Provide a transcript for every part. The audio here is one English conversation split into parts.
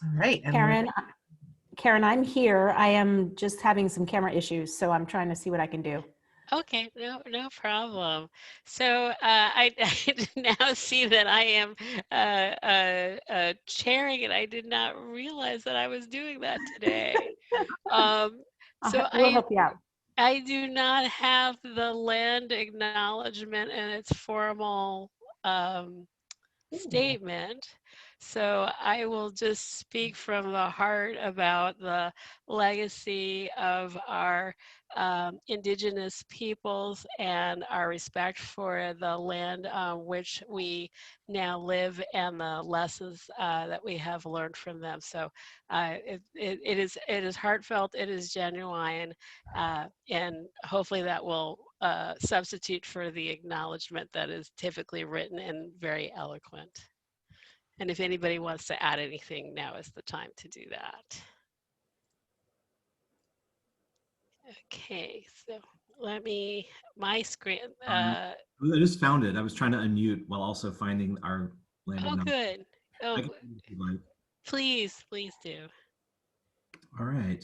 All right. And Karen, I'm here. I am just having some camera issues, so I'm trying to see what I can do. Okay, no problem. So I, I now see that I am chairing, and I did not realize that I was doing that today. So We'll help you out. I do not have the land acknowledgement in its formal statement. So I will just speak from the heart about the legacy of our indigenous peoples and our respect for the land on which we now live and the lessons that we have learned from them. So it is heartfelt, it is genuine, and hopefully that will substitute for the acknowledgement that is typically written and very eloquent. And if anybody wants to add anything, now is the time to do that. Okay, so let me, my screen. I just found it. I was trying to unmute while also finding our land. Oh, good. Oh, like. please do. All right.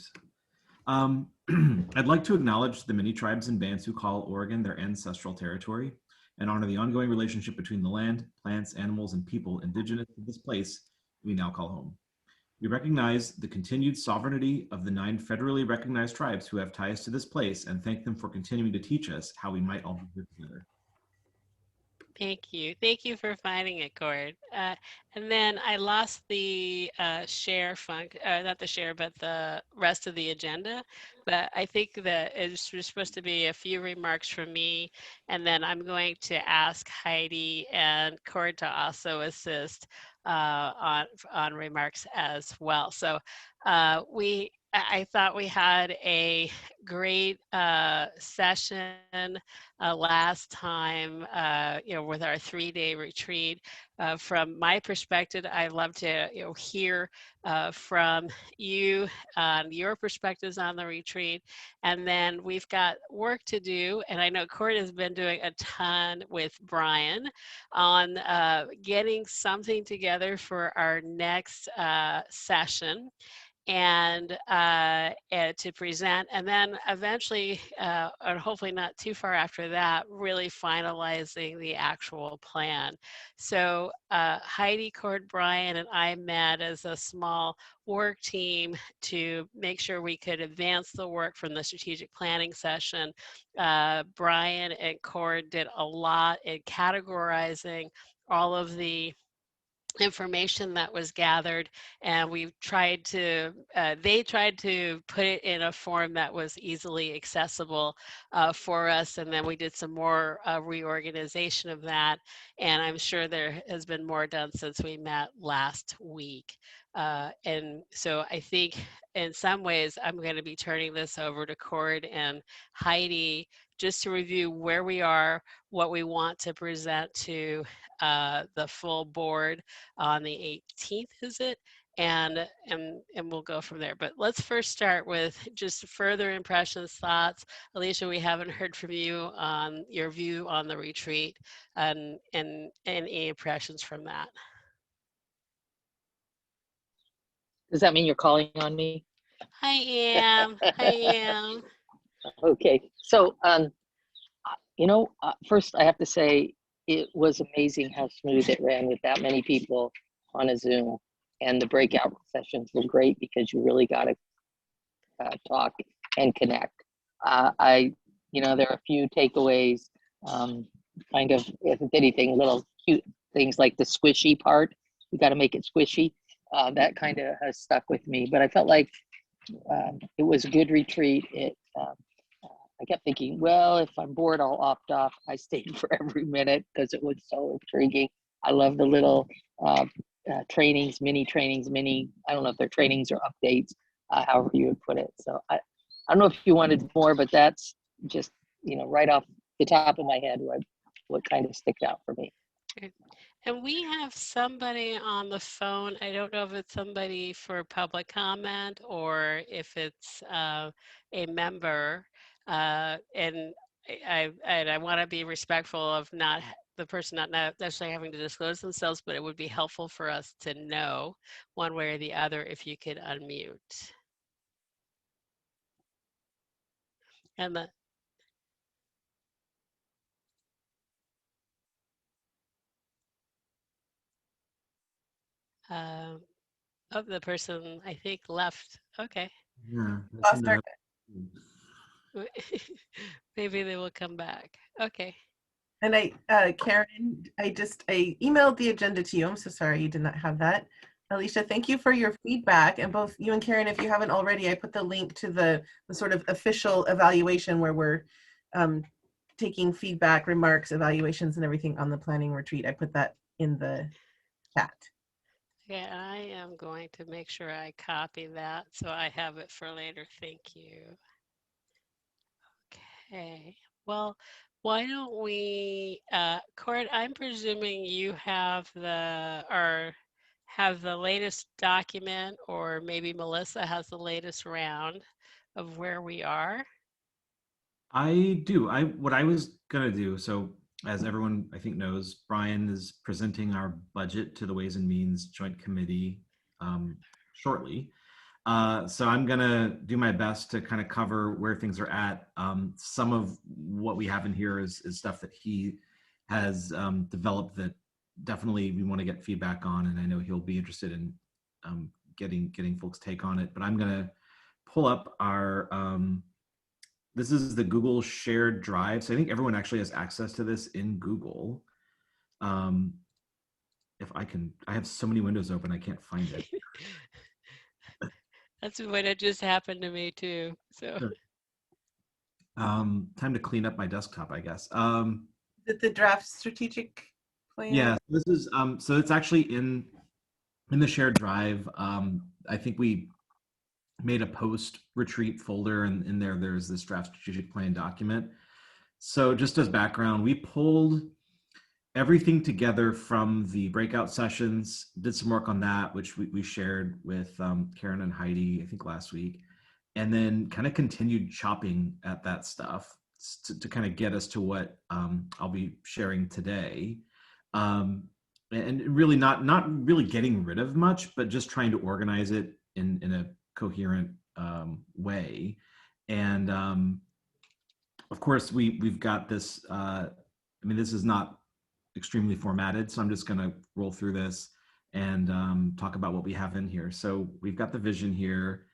I'd like to acknowledge the many tribes and bands who call Oregon their ancestral territory and honor the ongoing relationship between the land, plants, animals, and people indigenous to this place we now call home. We recognize the continued sovereignty of the 9 federally recognized tribes who have ties to this place and thank them for continuing to teach us how we might all be here together. Thank you. Thank you for finding it, Cord. And then I lost the share not the share, but the rest of the agenda. But I think that it's supposed to be a few remarks from me, and then I'm going to ask Heidi and Cord to also assist on remarks as well. So I thought we had a great session last time, with our 3-day retreat. From my perspective, I'd love to hear from you on your perspectives on the retreat. And then we've got work to do, and I know Cord has been doing a ton with Brian on getting something together for our next session. And to present, and then eventually, and hopefully not too far after that, really finalizing the actual plan. So Heidi, Cord, Brian, and I met as a small work team to make sure we could advance the work from the strategic planning session. Brian and Cord did a lot in categorizing all of the information that was gathered, and we tried to they tried to put it in a form that was easily accessible for us, and then we did some more reorganization of that, and I'm sure there has been more done since we met last week. And so I think in some ways I'm going to be turning this over to Cord and Heidi just to review where we are, what we want to present to the full board on the 18th, is it? And we'll go from there. But let's first start with just further impressions, thoughts. Alicia, we haven't heard from you on your view on the retreat and any impressions from that. Does that mean you're calling on me? I am. I am. Okay. So, first I have to say it was amazing how smooth it ran with that many people on a Zoom, and the breakout sessions were great because you really got to talk and connect. There are a few takeaways, kind of, if anything, little cute things like the squishy part. You got to make it squishy. That kind of has stuck with me, but I felt like it was a good retreat. I kept thinking, well, if I'm bored, I'll opt off. I stayed for every minute because it was so intriguing. I love the little trainings, I don't know if they're trainings or updates, however you would put it. So I don't know if you wanted more, but that's just, right off the top of my head, what kind of sticks out for me. And we have somebody on the phone. I don't know if it's somebody for public comment or if it's a member. And I want to be respectful of not the person not necessarily having to disclose themselves, but it would be helpful for us to know one way or the other if you could unmute. And the oh, the person I think left. Okay. Yeah. Lost our- Maybe they will come back. Okay. And Karen, I emailed the agenda to you. I'm so sorry you did not have that. Alicia, thank you for your feedback. And both you and Karen, if you haven't already, I put the link to the sort of official evaluation where we're taking feedback, remarks, evaluations, and everything on the planning retreat. I put that in the chat. Okay, I am going to make sure I copy that so I have it for later. Thank you. Okay, well, why don't we, Court, I'm presuming you have the latest document, or maybe Melissa has the latest round of where we are. I do. What I was gonna do, so as everyone I think knows, Brian is presenting our budget to the Ways and Means Joint Committee shortly. So I'm gonna do my best to kind of cover where things are at. Some of what we have in here is stuff that he has developed that definitely we want to get feedback on, and I know he'll be interested in getting folks' take on it. But I'm gonna pull up our this is the Google shared drive. So I think everyone actually has access to this in Google. If I can, I have so many windows open, I can't find it. That's what it just happened to me too. So Sure. Time to clean up my desktop, I guess. Is it the draft strategic plan? Yeah, this is so it's actually in the shared drive. I think we made a post retreat folder, and in there's this draft strategic plan document. So just as background, we pulled everything together from the breakout sessions, did some work on that, which we shared with Karen and Heidi, I think last week, and then kind of continued chopping at that stuff to kind of get us to what I'll be sharing today. And really not really getting rid of much, but just trying to organize it in a coherent way. And of course, we've got this, I mean, this is not extremely formatted, so I'm just going to roll through this and talk about what we have in here. So we've got the vision here,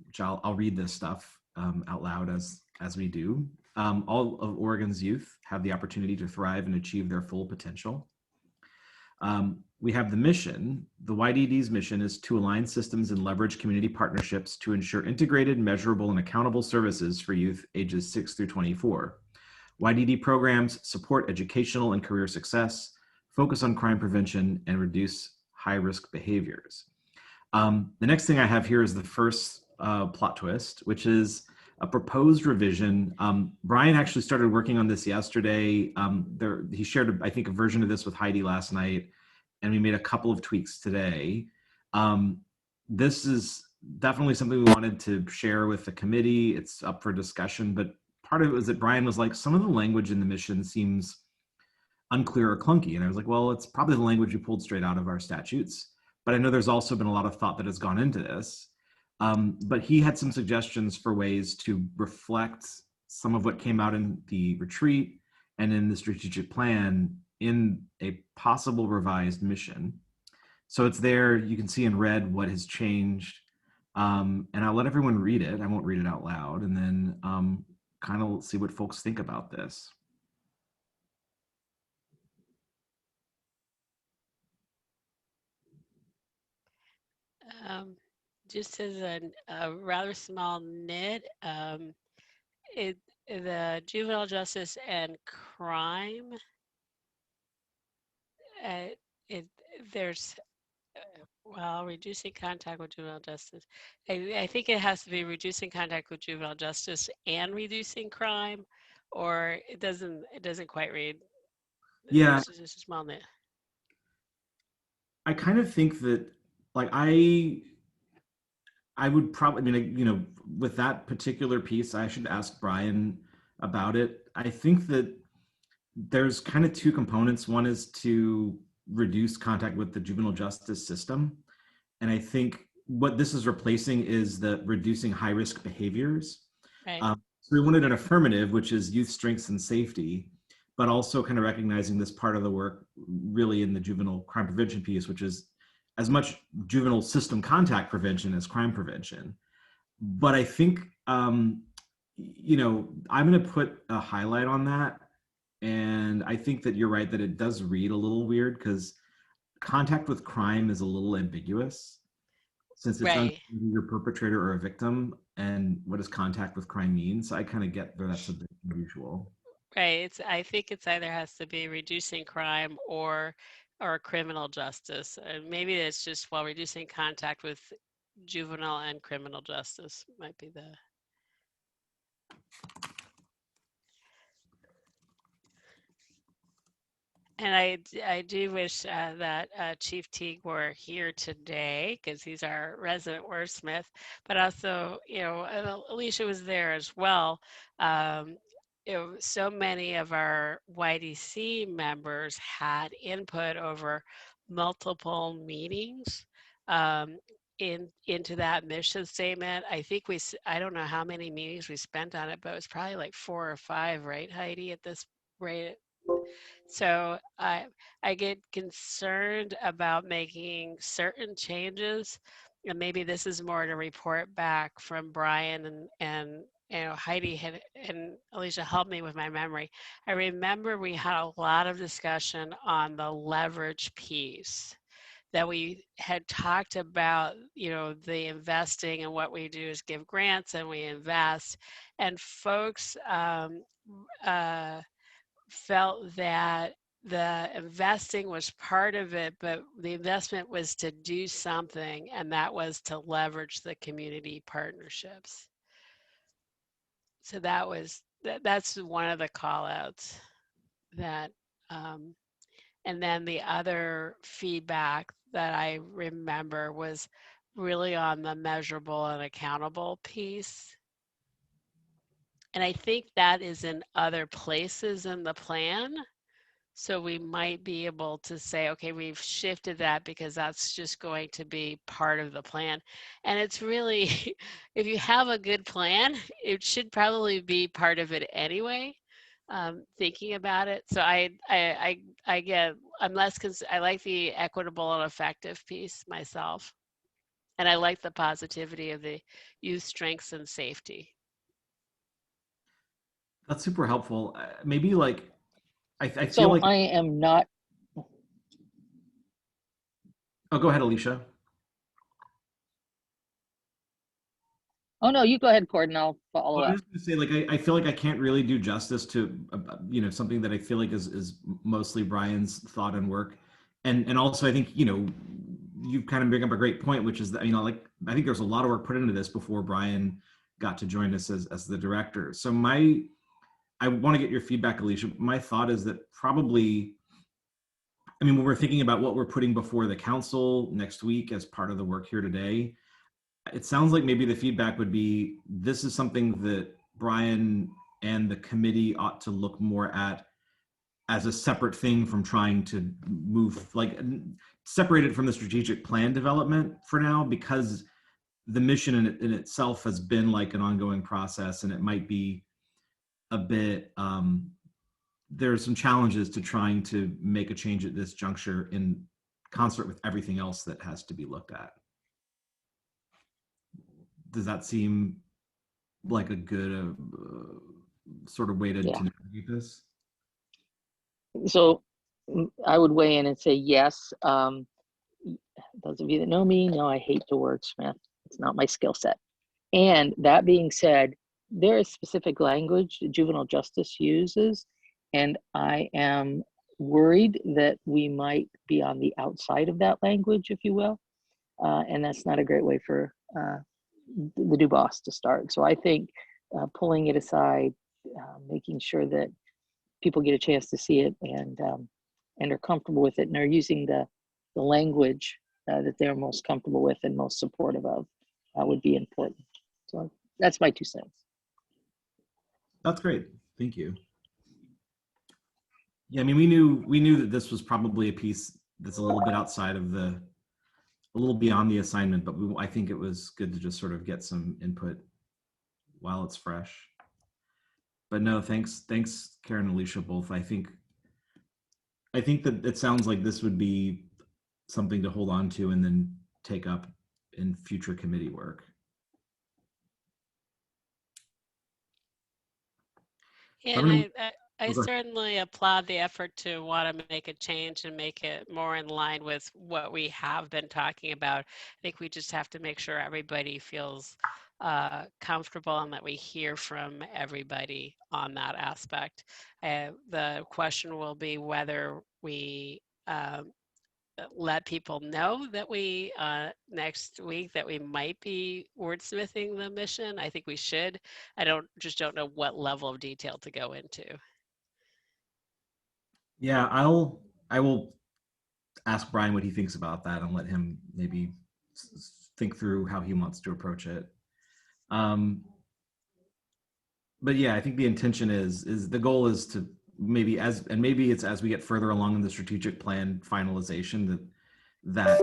which I'll read this stuff out loud as we do. All of Oregon's youth have the opportunity to thrive and achieve their full potential. We have the mission. The YDD's mission is to align systems and leverage community partnerships to ensure integrated, measurable, and accountable services for youth ages 6 through 24. YDD programs support educational and career success, focus on crime prevention, and reduce high-risk behaviors. The next thing I have here is the first plot twist, which is a proposed revision. Brian actually started working on this yesterday. He shared, I think, a version of this with Heidi last night, and we made a couple of tweaks today. This is definitely something we wanted to share with the committee. It's up for discussion, but part of it was that Brian was like, some of the language in the mission seems unclear or clunky. And I was like, well, it's probably the language we pulled straight out of our statutes. But I know there's also been a lot of thought that has gone into this. But he had some suggestions for ways to reflect some of what came out in the retreat and in the strategic plan in a possible revised mission. So it's there, you can see in red what has changed. And I'll let everyone read it. I won't read it out loud. And then kind of see what folks think about this. just as a rather small nit, the juvenile justice and crime, there's well, reducing contact with juvenile justice. I think it has to be reducing contact with juvenile justice and reducing crime, or it doesn't quite read. Yeah, It's just a small nit. I kind of think that, like, I would probably, I mean, you know, with that particular piece, I should ask Brian about it. I think that there's kind of two components. One is to reduce contact with the juvenile justice system. And I think what this is replacing is the reducing high risk behaviors. Right. So we wanted an affirmative, which is youth strengths and safety, but also kind of recognizing this part of the work really in the juvenile crime prevention piece, which is as much juvenile system contact prevention as crime prevention. But I think, you know, I'm going to put a highlight on that. And I think that you're right that it does read a little weird because contact with crime is a little ambiguous since it's Right. your perpetrator or a victim, and what does contact with crime mean? So I kind of get where that's a bit unusual. Right. I think it's either has to be reducing crime or criminal justice. And maybe it's just while reducing contact with juvenile and criminal justice might be the. And I do wish that Chief Teague were here today because he's our resident wordsmith, but also, you know, Alicia was there as well. You know, so many of our YDC members had input over multiple meetings into that mission statement. I think I don't know how many meetings we spent on it, but it was probably like 4 or 5, right, Heidi, at this rate? So I get concerned about making certain changes, and maybe this is more to report back from Brian and you know, Heidi and Alicia helped me with my memory. I remember we had a lot of discussion on the leverage piece, that we had talked about, you know, the investing, and what we do is give grants and we invest, and folks felt that the investing was part of it, but the investment was to do something, and that was to leverage the community partnerships. So that's one of the call outs that, and then the other feedback that I remember was really on the measurable and accountable piece. And I think that is in other places in the plan. So we might be able to say, okay, we've shifted that because that's just going to be part of the plan. And it's really, if you have a good plan, it should probably be part of it anyway. Thinking about it. So I get, I like the equitable and effective piece myself. And I like the positivity of the youth strengths and safety. That's super helpful. Maybe like, I feel So like. I am not. Oh, go ahead, Alicia. Oh no, you go ahead, Gordon. I'll follow Well, I up. was going to say, like, I feel like I can't really do justice to, you know, something that I feel like is mostly Brian's thought and work, and also I think, you know, you kind of bring up a great point, which is that, you know, like, I think there's a lot of work put into this before Brian got to join us as the director. So I want to get your feedback, Alicia. My thought is that probably, I mean, when we're thinking about what we're putting before the council next week as part of the work here today, it sounds like maybe the feedback would be, this is something that Brian and the committee ought to look more at as a separate thing from trying to move, like, separate it from the strategic plan development for now, because the mission in itself has been like an ongoing process, and it might be a bit, there's some challenges to trying to make a change at this juncture in concert with everything else that has to be looked at. Does that seem like a good sort of way to navigate this? So I would weigh in and say yes. Those of you that know me know I hate to wordsmith. It's not my skill set. And that being said, there is specific language that juvenile justice uses, and I am worried that we might be on the outside of that language, if you will. And that's not a great way for the new boss to start. So I think pulling it aside, making sure that people get a chance to see it and are comfortable with it, and are using the language that they're most comfortable with and most supportive of, would be important. So that's my 2 cents. That's great. Thank you. Yeah, I mean, we knew that this was probably a piece that's a little bit outside of a little beyond the assignment, but I think it was good to just sort of get some input while it's fresh. But no, thanks, Karen and Alicia both. I think that it sounds like this would be something to hold on to and then take up in future committee work. And I certainly applaud the effort to want to make a change and make it more in line with what we have been talking about. I think we just have to make sure everybody feels comfortable and that we hear from everybody on that aspect. The question will be whether we let people know that we next week that we might be wordsmithing the mission. I think we should. I don't know what level of detail to go into. Yeah, I will ask Brian what he thinks about that and let him maybe think through how he wants to approach it. But yeah, I think the intention is the goal is to maybe it's as we get further along in the strategic plan finalization that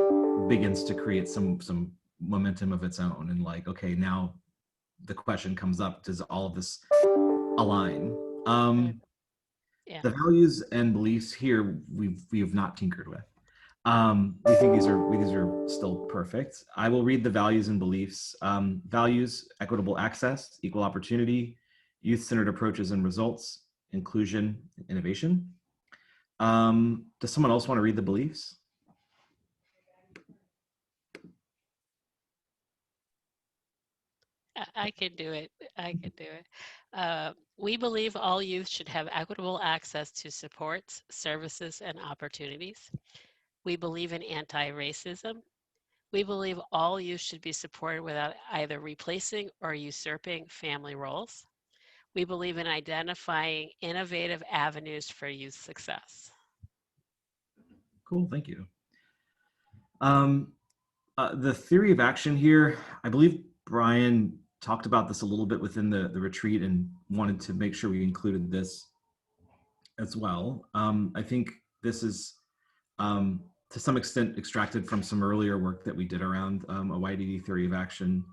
begins to create some momentum of its own, and like, okay, now the question comes up, does all of this align? Yeah. The values and beliefs here we have not tinkered with. We think these are still perfect. I will read the values and beliefs. Values: equitable access, equal opportunity, youth-centered approaches and results, inclusion, innovation. Does someone else want to read the beliefs? I can do it. We believe all youth should have equitable access to supports, services, and opportunities. We believe in anti-racism. We believe all youth should be supported without either replacing or usurping family roles. We believe in identifying innovative avenues for youth success. Cool, thank you. The theory of action here, I believe Brian talked about this a little bit within the retreat and wanted to make sure we included this as well. I think this is to some extent extracted from some earlier work that we did around a YDD theory of action.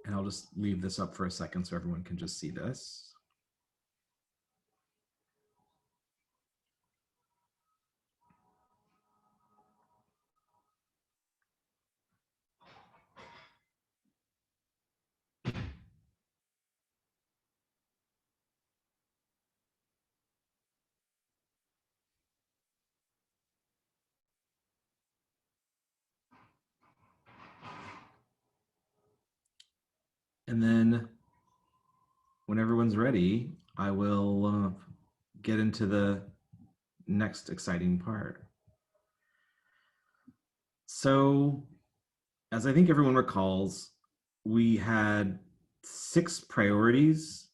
And I'll just leave this up for a second so everyone can just see this. And then when everyone's ready, I will get into the next exciting part. So, as I think everyone recalls, we had 6 priorities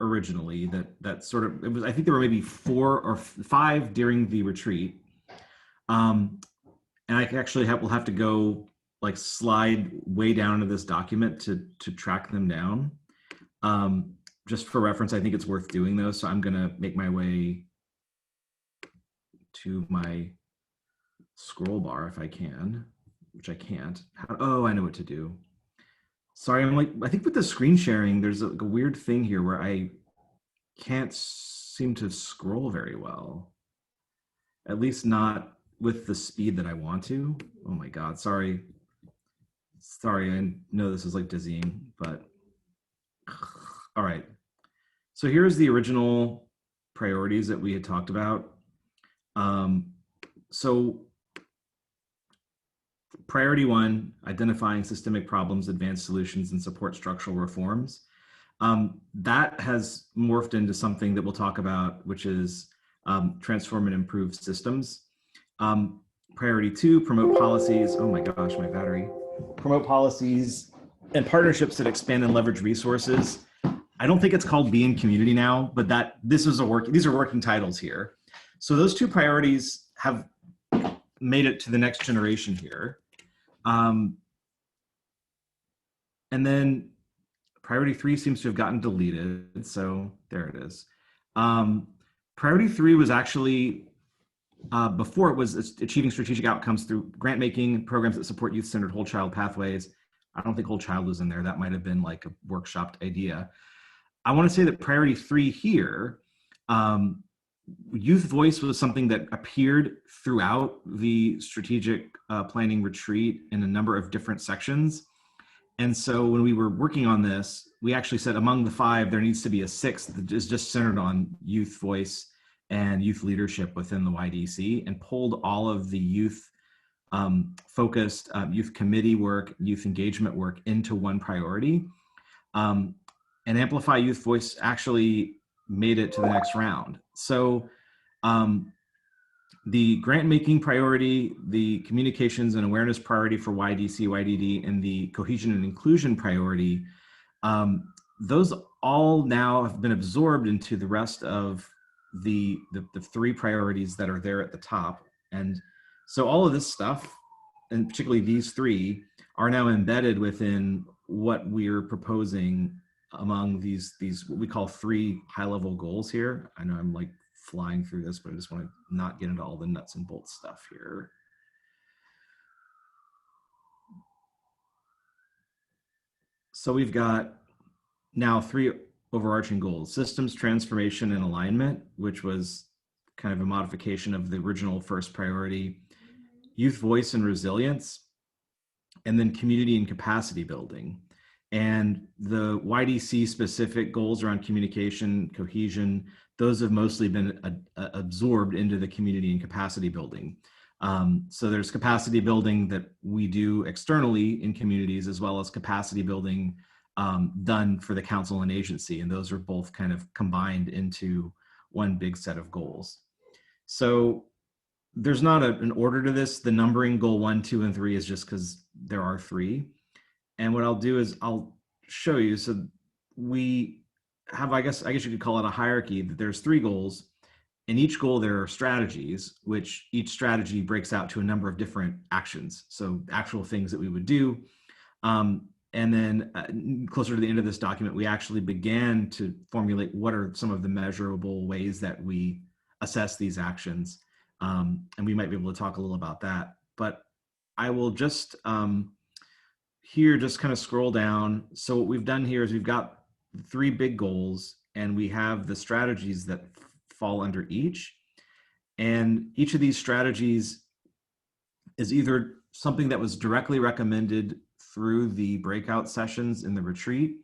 originally that sort of, it was, I think there were maybe 4 or 5 during the retreat. And I actually will have to go like slide way down into this document to track them down. Just for reference, I think it's worth doing those. So I'm gonna make my way to my scroll bar if I can, which I can't. Oh, I know what to do. Sorry, I think with the screen sharing, there's a weird thing here where I can't seem to scroll very well. At least not with the speed that I want to. Oh my God, sorry. I know this is like dizzying, but all right. So here's the original priorities that we had talked about. So priority 1, identifying systemic problems, advanced solutions, and support structural reforms. That has morphed into something that we'll talk about, which is transform and improve systems. Priority 2, promote policies. Oh my gosh, my battery. Promote policies and partnerships that expand and leverage resources. I don't think it's called Be in Community now, but these are working titles here. So those 2 priorities have made it to the next generation here. And then priority 3 seems to have gotten deleted. So there it is. Priority 3 was actually, before it was achieving strategic outcomes through grant making, programs that support youth-centered whole child pathways. I don't think whole child was in there. That might have been like a workshopped idea. I want to say that priority 3 here, youth voice was something that appeared throughout the strategic planning retreat in a number of different sections. And so when we were working on this, we actually said among the 5, there needs to be a 6th that is just centered on youth voice and youth leadership within the YDC, and pulled all of the youth focused youth committee work, youth engagement work into one priority. And Amplify Youth Voice actually made it to the next round. So the grant making priority, the communications and awareness priority for YDC, YDD, and the cohesion and inclusion priority, those all now have been absorbed into the rest of the 3 priorities that are there at the top. And so all of this stuff, and particularly these 3, are now embedded within what we're proposing among these what we call 3 high-level goals here. I know I'm like flying through this, but I just want to not get into all the nuts and bolts stuff here. So we've got now 3 overarching goals: systems transformation and alignment, which was kind of a modification of the original first priority; youth voice and resilience; and then community and capacity building. And the YDC specific goals around communication, cohesion, those have mostly been absorbed into the community and capacity building. So there's capacity building that we do externally in communities, as well as capacity building done for the council and agency. And those are both kind of combined into one big set of goals. So there's not an order to this. The numbering goal 1, 2, and 3 is just because there are 3. And what I'll do is I'll show you. So we have, I guess you could call it a hierarchy, that there's 3 goals. In each goal, there are strategies, which each strategy breaks out to a number of different actions. So actual things that we would do. And then closer to the end of this document, we actually began to formulate what are some of the measurable ways that we assess these actions. And we might be able to talk a little about that. But I will just here just kind of scroll down. So what we've done here is we've got 3 big goals, and we have the strategies that fall under each. And each of these strategies is either something that was directly recommended through the breakout sessions in the retreat,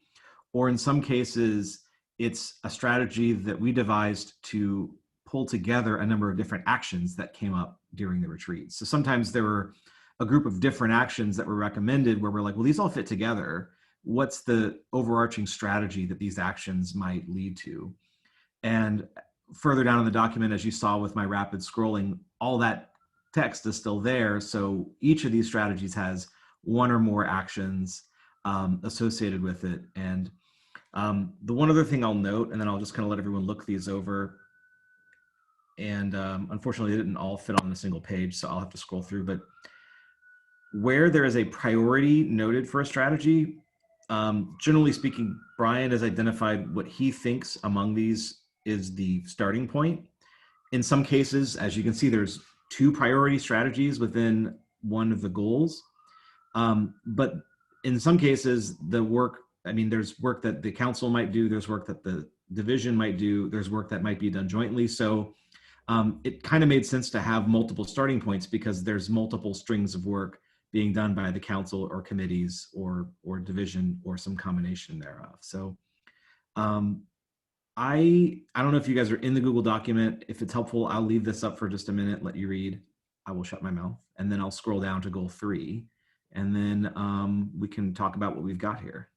or in some cases, it's a strategy that we devised to pull together a number of different actions that came up during the retreat. So sometimes there were a group of different actions that were recommended where we're like, well, these all fit together. What's the overarching strategy that these actions might lead to? And further down in the document, as you saw with my rapid scrolling, all that text is still there. So each of these strategies has 1 or more actions associated with it. And the one other thing I'll note, and then I'll just kind of let everyone look these over. And unfortunately, they didn't all fit on a single page, so I'll have to scroll through. But where there is a priority noted for a strategy, generally speaking, Brian has identified what he thinks among these is the starting point. In some cases, as you can see, there's 2 priority strategies within one of the goals. But in some cases, the work, I mean, there's work that the council might do, there's work that the division might do, there's work that might be done jointly. So it kind of made sense to have multiple starting points because there's multiple strings of work being done by the council or committees or division or some combination thereof. So I don't know if you guys are in the Google document. If it's helpful, I'll leave this up for just a minute, let you read. I will shut my mouth, and then I'll scroll down to goal 3, and then we can talk about what we've got here.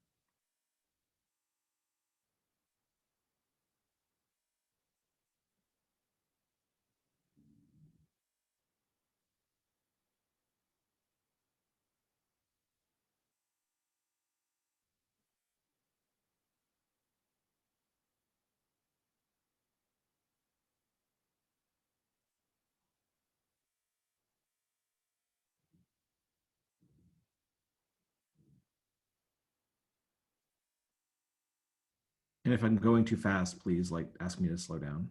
And if I'm going too fast, please ask me to slow down.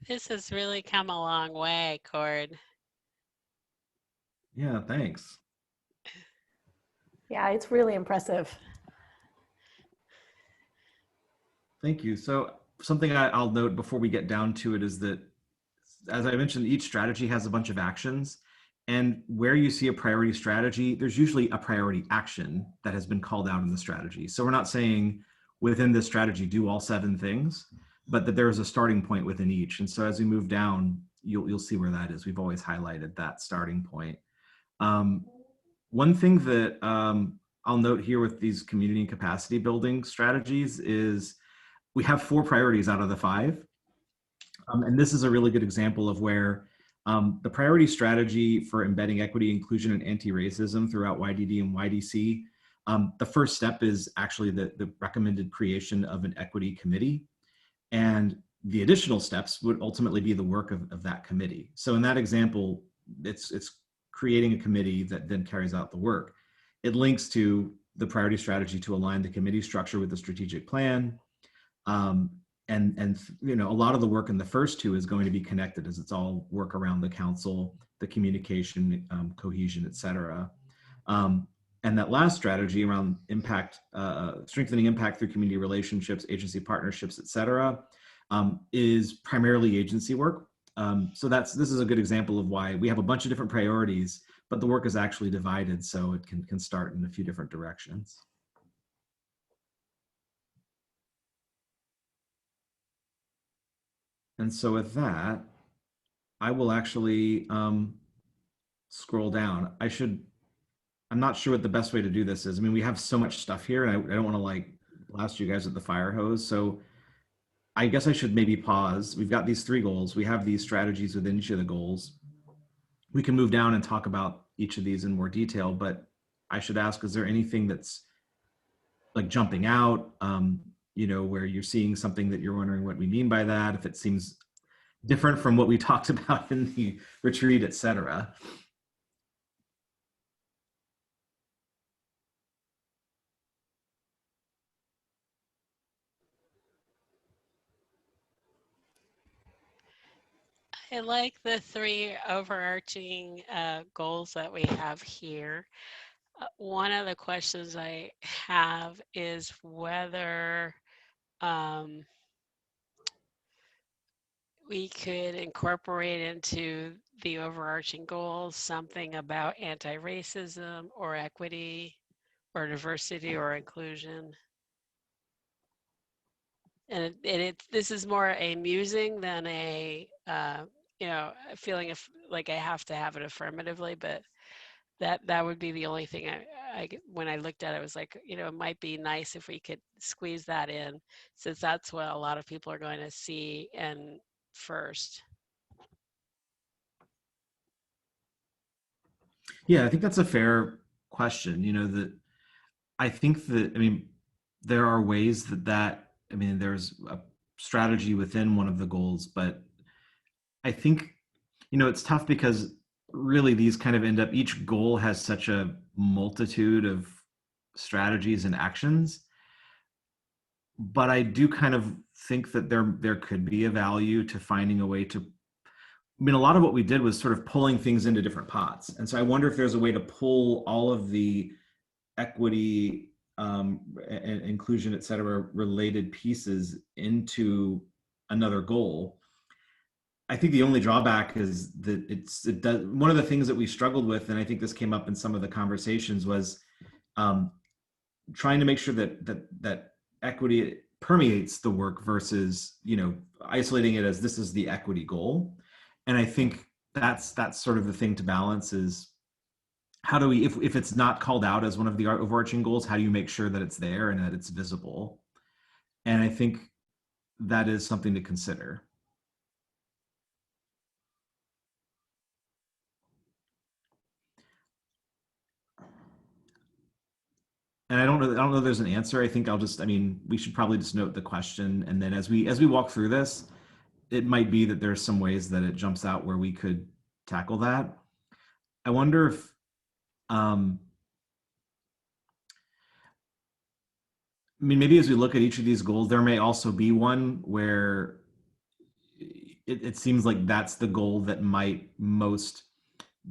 This has really come a long way, Cord. Yeah, thanks. Yeah, it's really impressive. Thank you. So something I'll note before we get down to it is that, as I mentioned, each strategy has a bunch of actions. And where you see a priority strategy, there's usually a priority action that has been called out in the strategy. So we're not saying within this strategy, do all 7 things, but that there is a starting point within each. And so as we move down, you'll see where that is. We've always highlighted that starting point. One thing that I'll note here with these community and capacity building strategies is we have 4 priorities out of the 5. And this is a really good example of where the priority strategy for embedding equity, inclusion, and anti-racism throughout YDD and YDC, the first step is actually the recommended creation of an equity committee. And the additional steps would ultimately be the work of that committee. So in that example, it's creating a committee that then carries out the work. It links to the priority strategy to align the committee structure with the strategic plan. And you know, a lot of the work in the first 2 is going to be connected, as it's all work around the council, the communication, cohesion, et cetera. And that last strategy around impact, strengthening impact through community relationships, agency partnerships, et cetera, is primarily agency work. So this is a good example of why we have a bunch of different priorities, but the work is actually divided so it can start in a few different directions. And so with that, I will actually scroll down. I'm not sure what the best way to do this is. I mean, we have so much stuff here, and I don't want to like blast you guys with the fire hose. So I guess I should maybe pause. We've got these 3 goals. We have these strategies within each of the goals. We can move down and talk about each of these in more detail, but I should ask, is there anything that's like jumping out, you know, where you're seeing something that you're wondering what we mean by that, if it seems different from what we talked about in the retreat, et cetera? I like the 3 overarching goals that we have here. One of the questions I have is whether we could incorporate into the overarching goals something about anti-racism or equity or diversity or inclusion. And this is more a musing than a you know, a feeling of like I have to have it affirmatively, but that would be the only thing I when I looked at it, I was like, you know, it might be nice if we could squeeze that in, since that's what a lot of people are going to see and first. Yeah, I think that's a fair question. You know, that I think that, I mean, there are ways I mean, there's a strategy within one of the goals, but I think, you know, it's tough because really these kind of end up, each goal has such a multitude of strategies and actions. But I do kind of think that there could be a value to finding a way to, I mean, a lot of what we did was sort of pulling things into different pots. And so I wonder if there's a way to pull all of the equity, and inclusion, et cetera, related pieces into another goal. I think the only drawback is that it does, one of the things that we struggled with, and I think this came up in some of the conversations, was trying to make sure that equity permeates the work versus, you know, isolating it as this is the equity goal. And I think that's sort of the thing to balance is, how do we, if it's not called out as one of the overarching goals, how do you make sure that it's there and that it's visible? And I think that is something to consider. And I don't know if there's an answer. I think I mean, we should probably just note the question. And then as we walk through this, it might be that there's some ways that it jumps out where we could tackle that. I wonder if, I mean, maybe as we look at each of these goals, there may also be one where it seems like that's the goal that might most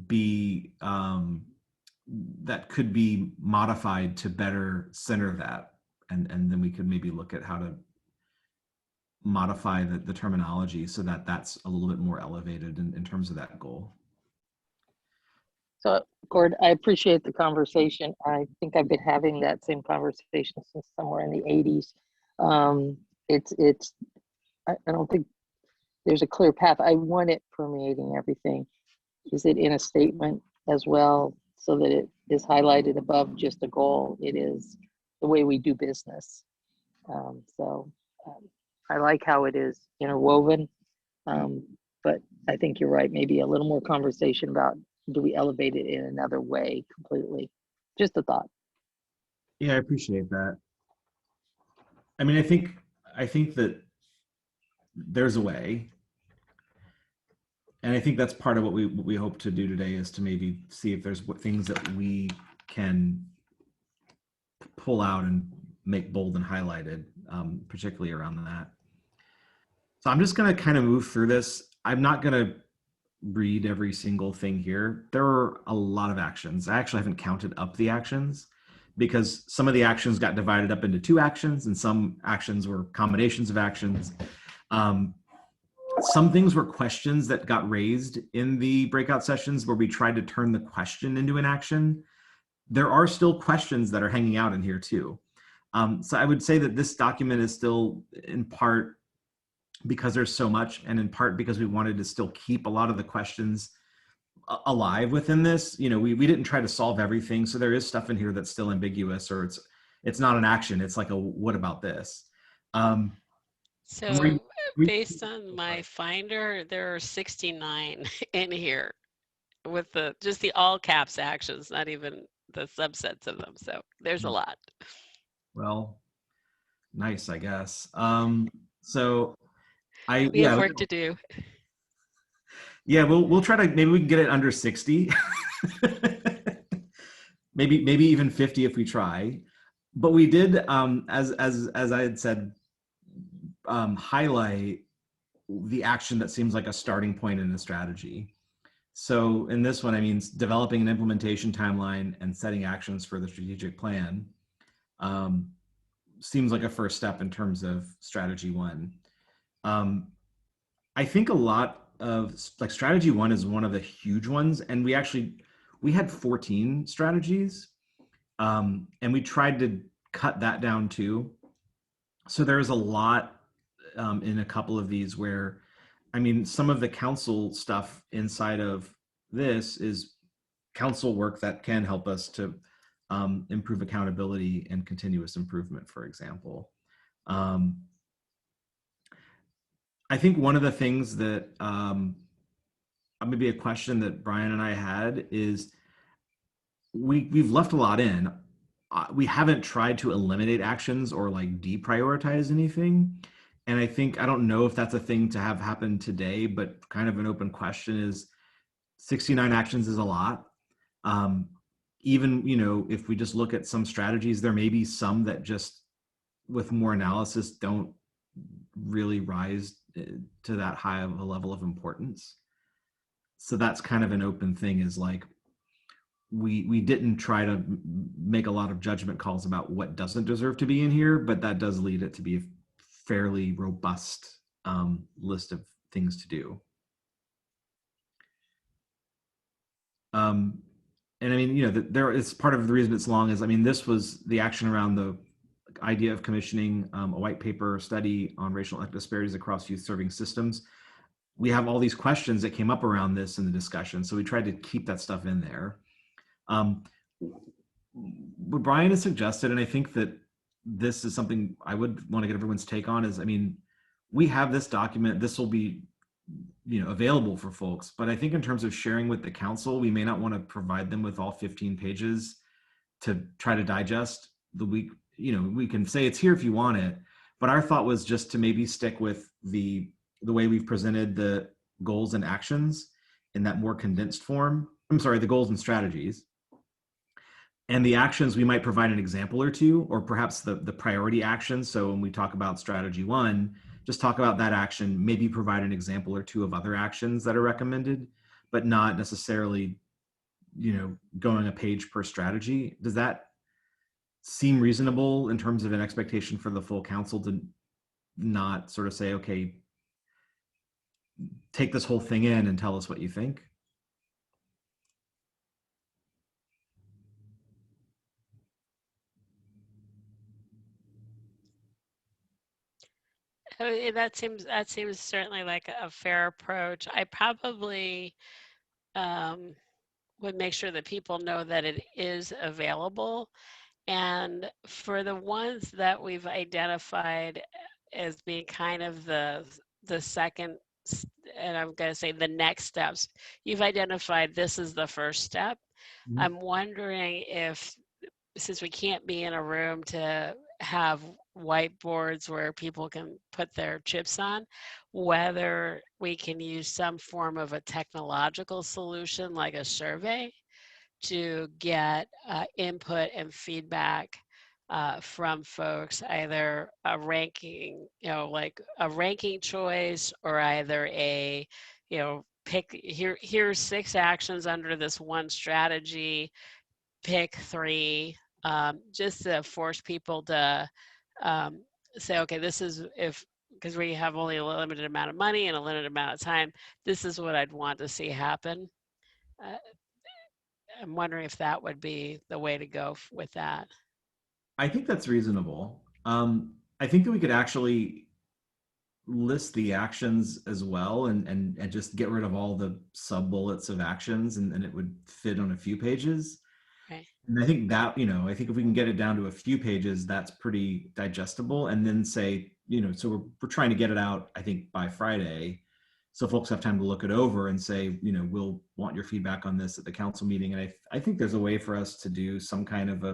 be, that could be modified to better center that. And then we could maybe look at how to modify the terminology so that that's a little bit more elevated in terms of that goal. So, Gord, I appreciate the conversation. I think I've been having that same conversation since somewhere in the 80s. I don't think there's a clear path. I want it permeating everything. Is it in a statement as well, so that it is highlighted above just a goal? It is the way we do business. I like how it is interwoven, but I think you're right. Maybe a little more conversation about, do we elevate it in another way completely? Just a thought. Yeah, I appreciate that. I mean, I think that there's a way. And I think that's part of what we hope to do today, is to maybe see if there's things that we can pull out and make bold and highlighted, particularly around that. So I'm just going to kind of move through this. I'm not going to read every single thing here. There are a lot of actions. I actually haven't counted up the actions, because some of the actions got divided up into 2 actions, and some actions were combinations of actions. Some things were questions that got raised in the breakout sessions where we tried to turn the question into an action. There are still questions that are hanging out in here too. So I would say that this document is still, in part because there's so much, and in part because we wanted to still keep a lot of the questions alive within this. You know, we didn't try to solve everything. So there is stuff in here that's still ambiguous, or it's not an action. It's like a, what about this? So based on my finder, there are 69 in here with just the all caps actions, not even the subsets of them. So there's a lot. Well, nice, I guess. We have work to do. Yeah, we'll try to, maybe we can get it under 60. maybe even 50 if we try. But we did, as I had said, highlight the action that seems like a starting point in the strategy. So in this one, I mean, developing an implementation timeline and setting actions for the strategic plan seems like a first step in terms of strategy 1. I think a lot of, like, strategy 1 is one of the huge ones, and we had 14 strategies, and we tried to cut that down too. So there's a lot in a couple of these where, I mean, some of the council stuff inside of this is council work that can help us to improve accountability and continuous improvement, for example. I think one of the things that maybe a question that Brian and I had is, we've left a lot in. We haven't tried to eliminate actions or like deprioritize anything. And I think, I don't know if that's a thing to have happen today, but kind of an open question is, 69 actions is a lot. Even, you know, if we just look at some strategies, there may be some that just with more analysis don't really rise to that high of a level of importance. So that's kind of an open thing, is like, we didn't try to make a lot of judgment calls about what doesn't deserve to be in here, but that does lead it to be a fairly robust list of things to do. And I mean, you know, there is part of the reason it's long is, I mean, this was the action around the idea of commissioning a white paper study on racial and ethnic disparities across youth serving systems. We have all these questions that came up around this in the discussion, so we tried to keep that stuff in there. What Brian has suggested, and I think that this is something I would want to get everyone's take on, is, I mean, we have this document, this will be, you know, available for folks, but I think in terms of sharing with the council, we may not want to provide them with all 15 pages to try to digest the week. You know, we can say it's here if you want it, but our thought was just to maybe stick with the way we've presented the goals and actions in that more condensed form. I'm sorry, the goals and strategies. And the actions, we might provide an example or two, or perhaps the priority actions. So when we talk about strategy 1, just talk about that action, maybe provide an example or two of other actions that are recommended, but not necessarily, going a page per strategy. Does that seem reasonable in terms of an expectation for the full council to not sort of say, okay, take this whole thing in and tell us what you think? That seems certainly like a fair approach. I probably would make sure that people know that it is available. And for the ones that we've identified as being kind of the second, and I'm going to say the next steps, you've identified this is the first step. Mhm. I'm wondering if, since we can't be in a room to have whiteboards where people can put their chips on, whether we can use some form of a technological solution like a survey to get input and feedback from folks, either a ranking, like a ranking choice, or either a, pick, here's 6 actions under this one strategy, pick 3, just to force people to say, okay, this is, because we have only a limited amount of money and a limited amount of time, this is what I'd want to see happen. I'm wondering if that would be the way to go with that. I think that's reasonable. I think that we could actually list the actions as well and just get rid of all the sub bullets of actions, and it would fit on a few pages. Right. And I think that, I think if we can get it down to a few pages, that's pretty digestible. And then say, so we're trying to get it out, I think, by Friday. So folks have time to look it over and say, we'll want your feedback on this at the council meeting. And I think there's a way for us to do some kind of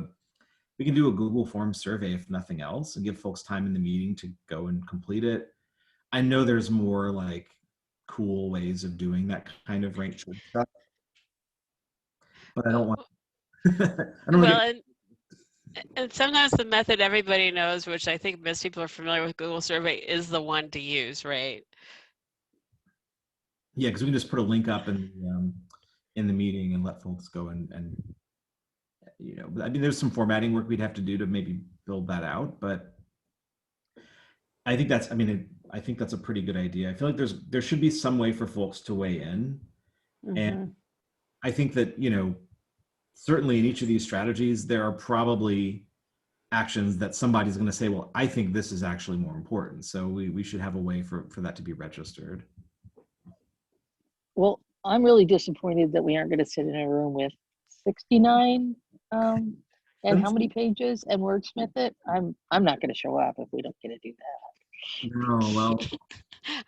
we can do a Google Form survey, if nothing else, and give folks time in the meeting to go and complete it. I know there's more like cool ways of doing that kind of ranked choice stuff, but I don't want, Well, and sometimes the method everybody knows, which I think most people are familiar with, Google survey, is the one to use, right? Yeah, because we can just put a link up in the meeting and let folks go and I mean, there's some formatting work we'd have to do to maybe build that out, but I think that's, I think that's a pretty good idea. I feel like there should be some way for folks to weigh in. And I think that, certainly in each of these strategies, there are probably actions that somebody's going to say, well, I think this is actually more important. So we should have a way for that to be registered. Well, I'm really disappointed that we aren't going to sit in a room with 69 and how many pages and wordsmith it. I'm not going to show up if we don't get to do that. No, well,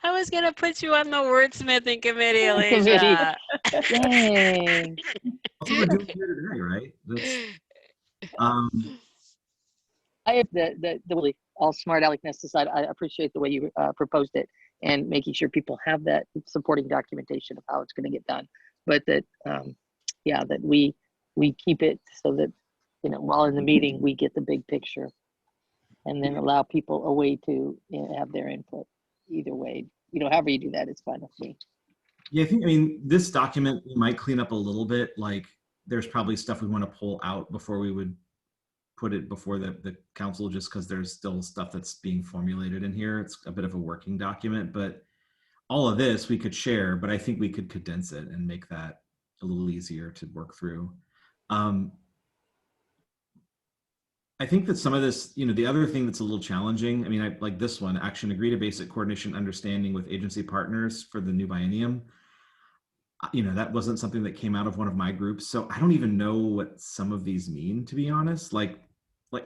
I was going to put you on the wordsmithing committee, Alicia. Dang. that's what we're doing here today, right? I have the really all smart aleckness aside, I appreciate the way you proposed it and making sure people have that supporting documentation of how it's going to get done. But that, that we keep it so that, while in the meeting, we get the big picture and then allow people a way to have their input. Either way, however you do that, it's fine with me. Yeah, I mean, this document we might clean up a little bit. Like there's probably stuff we want to pull out before we would put it before the council, just because there's still stuff that's being formulated in here. It's a bit of a working document, but all of this we could share, but I think we could condense it and make that a little easier to work through. I think that some of this, the other thing that's a little challenging, I like this one, action, agree to basic coordination understanding with agency partners for the new biennium. That wasn't something that came out of one of my groups. So I don't even know what some of these mean, to be honest. Like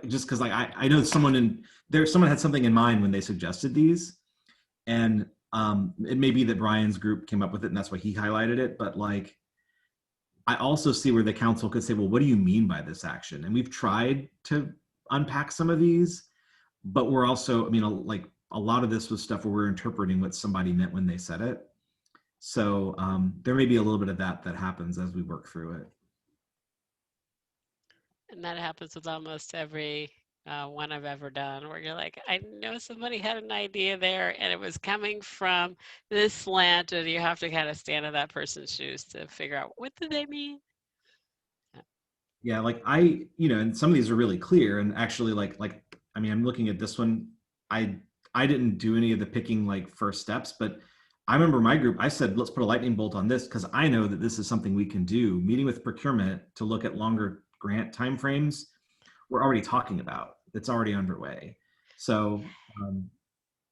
just because I know someone had something in mind when they suggested these, and it may be that Brian's group came up with it and that's why he highlighted it. But like, I also see where the council could say, well, what do you mean by this action? And we've tried to unpack some of these, but we're also, like a lot of this was stuff where we're interpreting what somebody meant when they said it. So there may be a little bit of that happens as we work through it. And that happens with almost every one I've ever done, where you're like, I know somebody had an idea there and it was coming from this slant, and you have to kind of stand in that person's shoes to figure out what did they mean. Yeah, like and some of these are really clear, and actually I mean, I'm looking at this one. I didn't do any of the picking like first steps, but I remember my group, I said, let's put a lightning bolt on this because I know that this is something we can do. Meeting with procurement to look at longer grant timeframes, we're already talking about. It's already underway. So I'm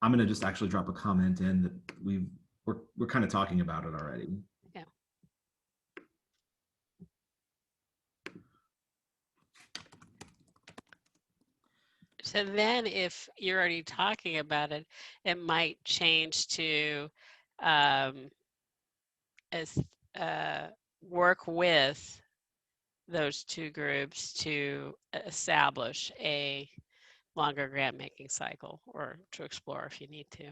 going to just actually drop a comment in that we're kind of talking about it already. Yeah. So then if you're already talking about it, it might change to work with those two groups to establish a longer grant making cycle, or to explore if you need to.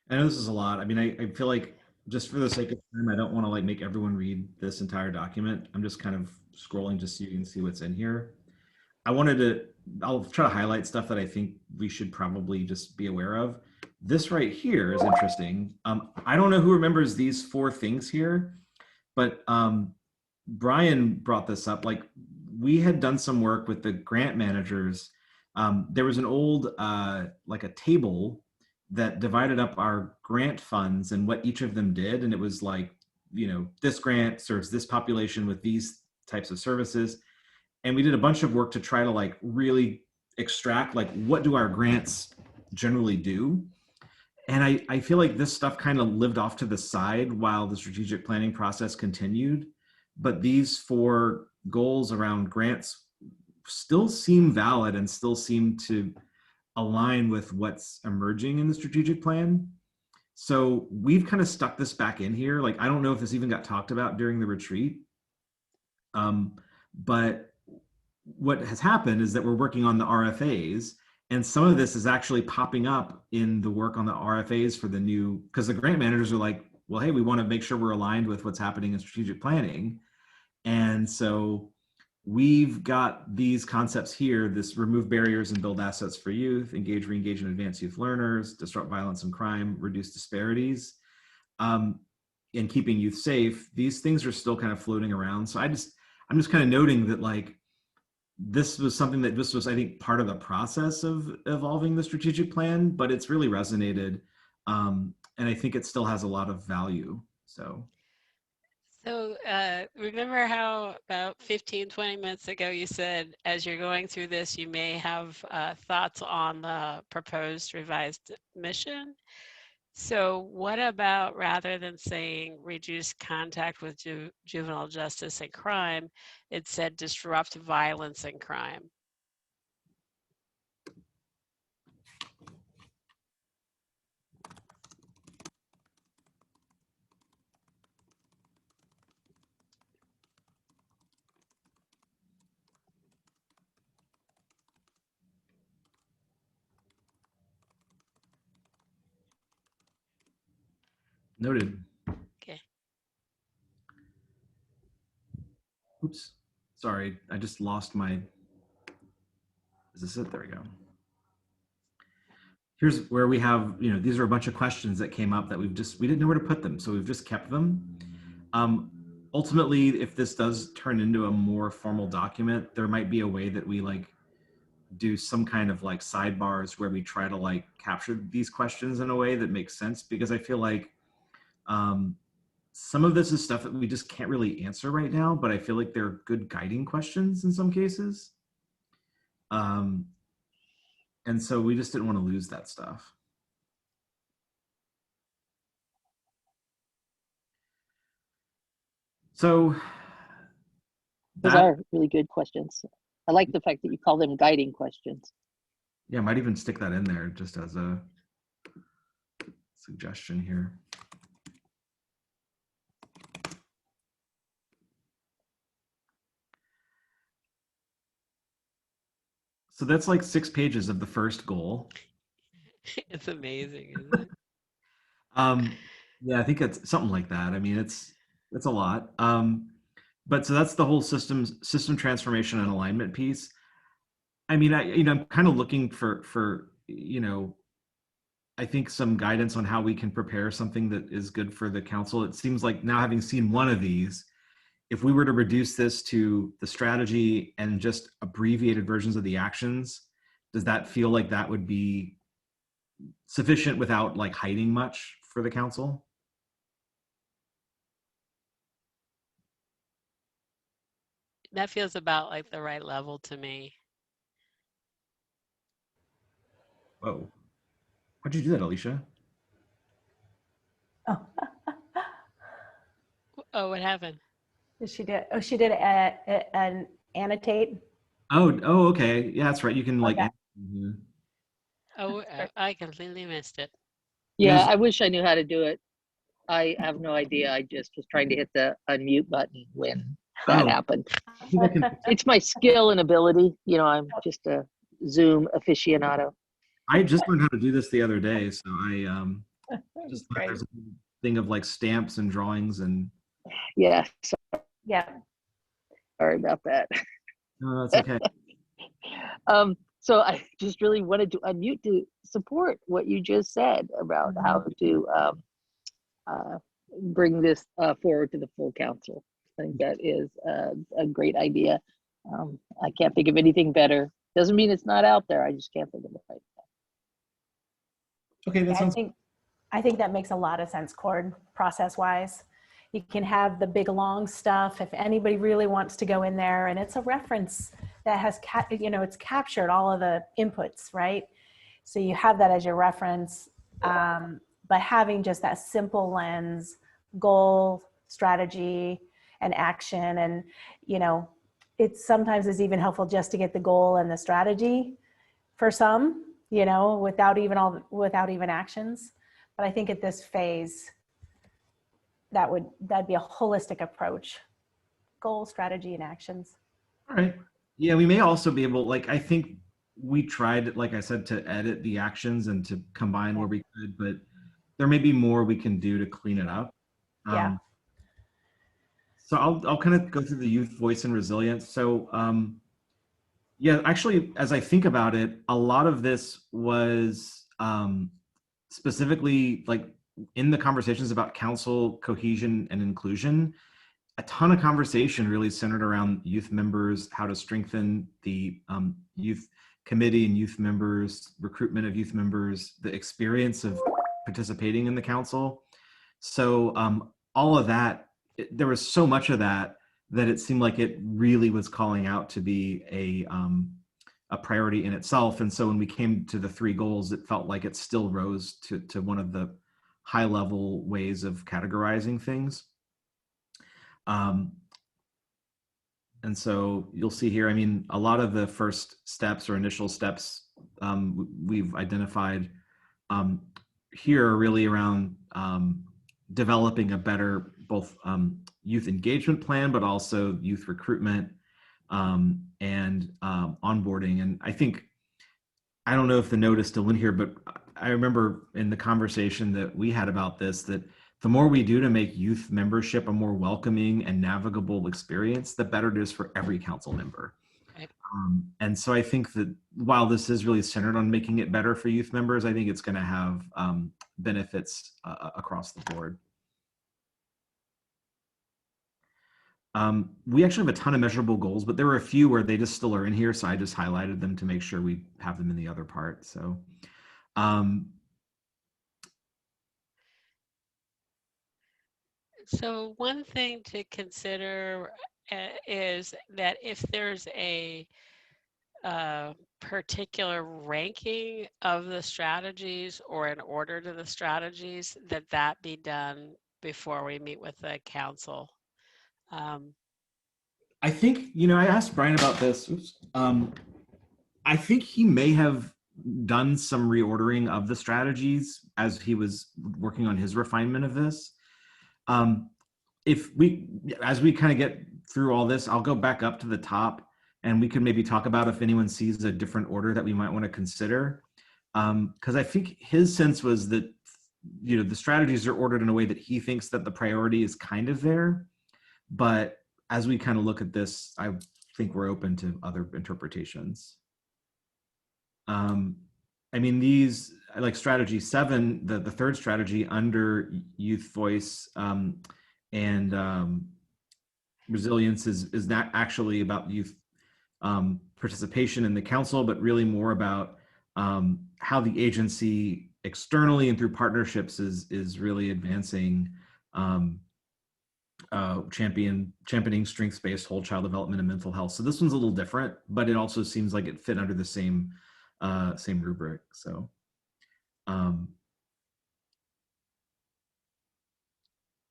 I know this is a lot. I mean, I feel like just for the sake of time, I don't want to like make everyone read this entire document. I'm just kind of scrolling just so you can see what's in here. I'll try to highlight stuff that I think we should probably just be aware of. This right here is interesting. I don't know who remembers these 4 things here, but Brian brought this up. Like, we had done some work with the grant managers. There was an old, like a table that divided up our grant funds and what each of them did. And it was like, this grant serves this population with these types of services. And we did a bunch of work to try to like really extract like what do our grants generally do. And I feel like this stuff kind of lived off to the side while the strategic planning process continued. But these 4 goals around grants still seem valid and still seem to align with what's emerging in the strategic plan. So we've kind of stuck this back in here. Like, I don't know if this even got talked about during the retreat. But what has happened is that we're working on the RFAs, and some of this is actually popping up in the work on the RFAs for the new, because the grant managers are like, well, hey, we want to make sure we're aligned with what's happening in strategic planning. And so we've got these concepts here, this remove barriers and build assets for youth, engage, re-engage, and advance youth learners, disrupt violence and crime, reduce disparities, and keeping youth safe. These things are still kind of floating around. So I'm just kind of noting that like, this was something that this was, I think, part of the process of evolving the strategic plan, but it's really resonated. And I think it still has a lot of value. So remember how about 15-20 minutes ago you said as you're going through this you may have thoughts on the proposed revised mission? So what about, rather than saying reduce contact with juvenile justice and crime, it said disrupt violence and crime? noted. Okay. Oops, sorry, I just lost my, is this it? There we go. Here's where we have, these are a bunch of questions that came up that we didn't know where to put them. So we've just kept them. Ultimately, if this does turn into a more formal document, there might be a way that we like do some kind of like sidebars where we try to like capture these questions in a way that makes sense, because I feel like some of this is stuff that we just can't really answer right now, but I feel like they're good guiding questions in some cases. And so we just didn't want to lose that stuff. So Those are really good questions. I like the fact that you call them guiding questions. Yeah, I might even stick that in there just as a suggestion here. So that's like 6 pages of the first goal. It's amazing, isn't it? Yeah, I think it's something like that. I mean, it's a lot. But so that's the whole system transformation and alignment piece. I mean, I'm kind of looking for I think some guidance on how we can prepare something that is good for the council. It seems like now, having seen one of these, if we were to reduce this to the strategy and just abbreviated versions of the actions, does that feel like that would be sufficient without like hiding much for the council? That feels about like the right level to me. Whoa. How'd you do that, Alicia? Oh, Oh, what happened? she did. Oh, she did an annotate. Oh, okay. Yeah, that's right. You can like. Okay. Mhm. Oh, I completely missed it. Yeah, Yes. I wish I knew how to do it. I have no idea. I just was trying to hit the unmute button when that Oh, happened. I think I can. It's my skill and ability. You know, I'm just a Zoom aficionado. I just learned how to do this the other day, so I just thought Great. there's a thing of like stamps and drawings and. Yeah, Yeah. sorry about that. No, that's okay. So I just really wanted to unmute to support what you just said about how to bring this forward to the full council. I think that is a great idea. I can't think of anything better. Doesn't mean it's not out there. I just can't think of it right now. Okay, that sounds. I think that makes a lot of sense, Cord, process-wise. You can have the big long stuff if anybody really wants to go in there, and it's a reference that has, it's captured all of the inputs, right? So you have that as your reference, but having just that simple lens, goal, strategy, and action, and it sometimes is even helpful just to get the goal and the strategy for some, without even actions. But I think at this phase, that'd be a holistic approach: goal, strategy, and actions. All right. Yeah, we may also be able, like, I think we tried, like I said, to edit the actions and to combine where we could, but there may be more we can do to clean it up. Yeah. So I'll kind of go through the youth voice and resilience. So yeah, actually, as I think about it, a lot of this was specifically like in the conversations about council cohesion and inclusion. A ton of conversation really centered around youth members, how to strengthen the youth committee and youth members, recruitment of youth members, the experience of participating in the council. So all of that, there was so much of that it seemed like it really was calling out to be a priority in itself. And so when we came to the 3 goals, it felt like it still rose to one of the high level ways of categorizing things. And so you'll see here, I mean, a lot of the first steps or initial steps we've identified here are really around developing a better both youth engagement plan, but also youth recruitment and onboarding. And I think, I don't know if the note is still in here, but I remember in the conversation that we had about this, that the more we do to make youth membership a more welcoming and navigable experience, the better it is for every council member. Right. And so I think that while this is really centered on making it better for youth members, I think it's going to have benefits across the board. We actually have a ton of measurable goals, but there were a few where they just still are in here, so I just highlighted them to make sure we have them in the other part. So So one thing to consider is that if there's a particular ranking of the strategies or an order to the strategies, that be done before we meet with the council. I think, I asked Brian about this. I think he may have done some reordering of the strategies as he was working on his refinement of this. As we kind of get through all this, I'll go back up to the top And we could maybe talk about if anyone sees a different order that we might want to consider. Because I think his sense was that, you know, the strategies are ordered in a way that he thinks that the priority is kind of there. But as we kind of look at this, I think we're open to other interpretations. I mean, these, like strategy 7, the third strategy under youth voice and resilience is not actually about youth participation in the council, but really more about how the agency externally and through partnerships is really advancing championing strengths-based whole child development and mental health. So this one's a little different, but it also seems like it fit under the same rubric. So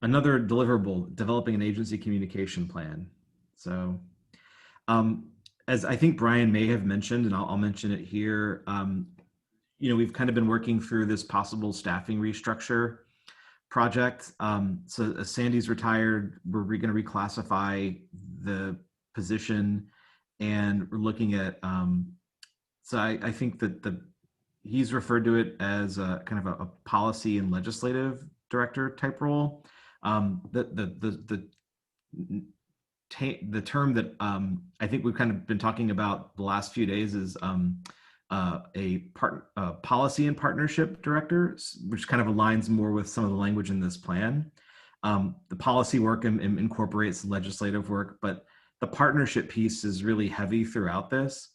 another deliverable, developing an agency communication plan. So as I think Brian may have mentioned, and I'll mention it here, you know, we've kind of been working through this possible staffing restructure project. So as Sandy's retired, we're going to reclassify the position, and we're looking at, so I think that he's referred to it as a kind of a policy and legislative director type role. The term that I think we've kind of been talking about the last few days is policy and partnership director, which kind of aligns more with some of the language in this plan. The policy work incorporates legislative work, but the partnership piece is really heavy throughout this.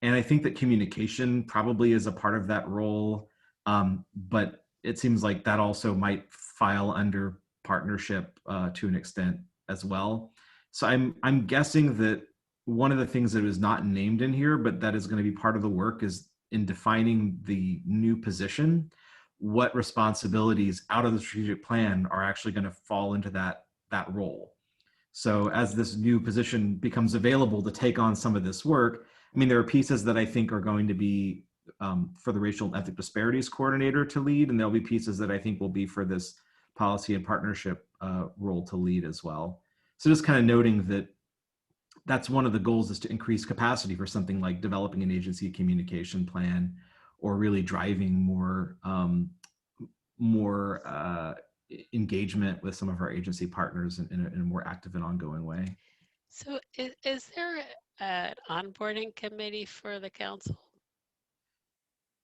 And I think that communication probably is a part of that role, but it seems like that also might file under partnership to an extent as well. So I'm guessing that one of the things that is not named in here, but that is going to be part of the work, is in defining the new position, what responsibilities out of the strategic plan are actually going to fall into that role. So as this new position becomes available to take on some of this work, I mean, there are pieces that I think are going to be for the racial and ethnic disparities coordinator to lead, and there'll be pieces that I think will be for this policy and partnership role to lead as well. So just kind of noting that that's one of the goals, is to increase capacity for something like developing an agency communication plan, or really driving more engagement with some of our agency partners in a more active and ongoing way. So is there an onboarding committee for the council?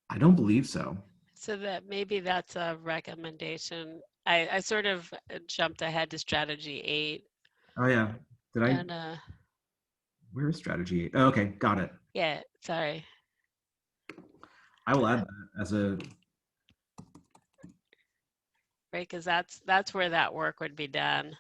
I don't believe so. So that maybe that's a recommendation. I sort of jumped ahead to strategy 8. Oh yeah, did I? And where is strategy 8? Oh, okay, got it. yeah, sorry. I will add that as a, Right, because that's where that work would be done.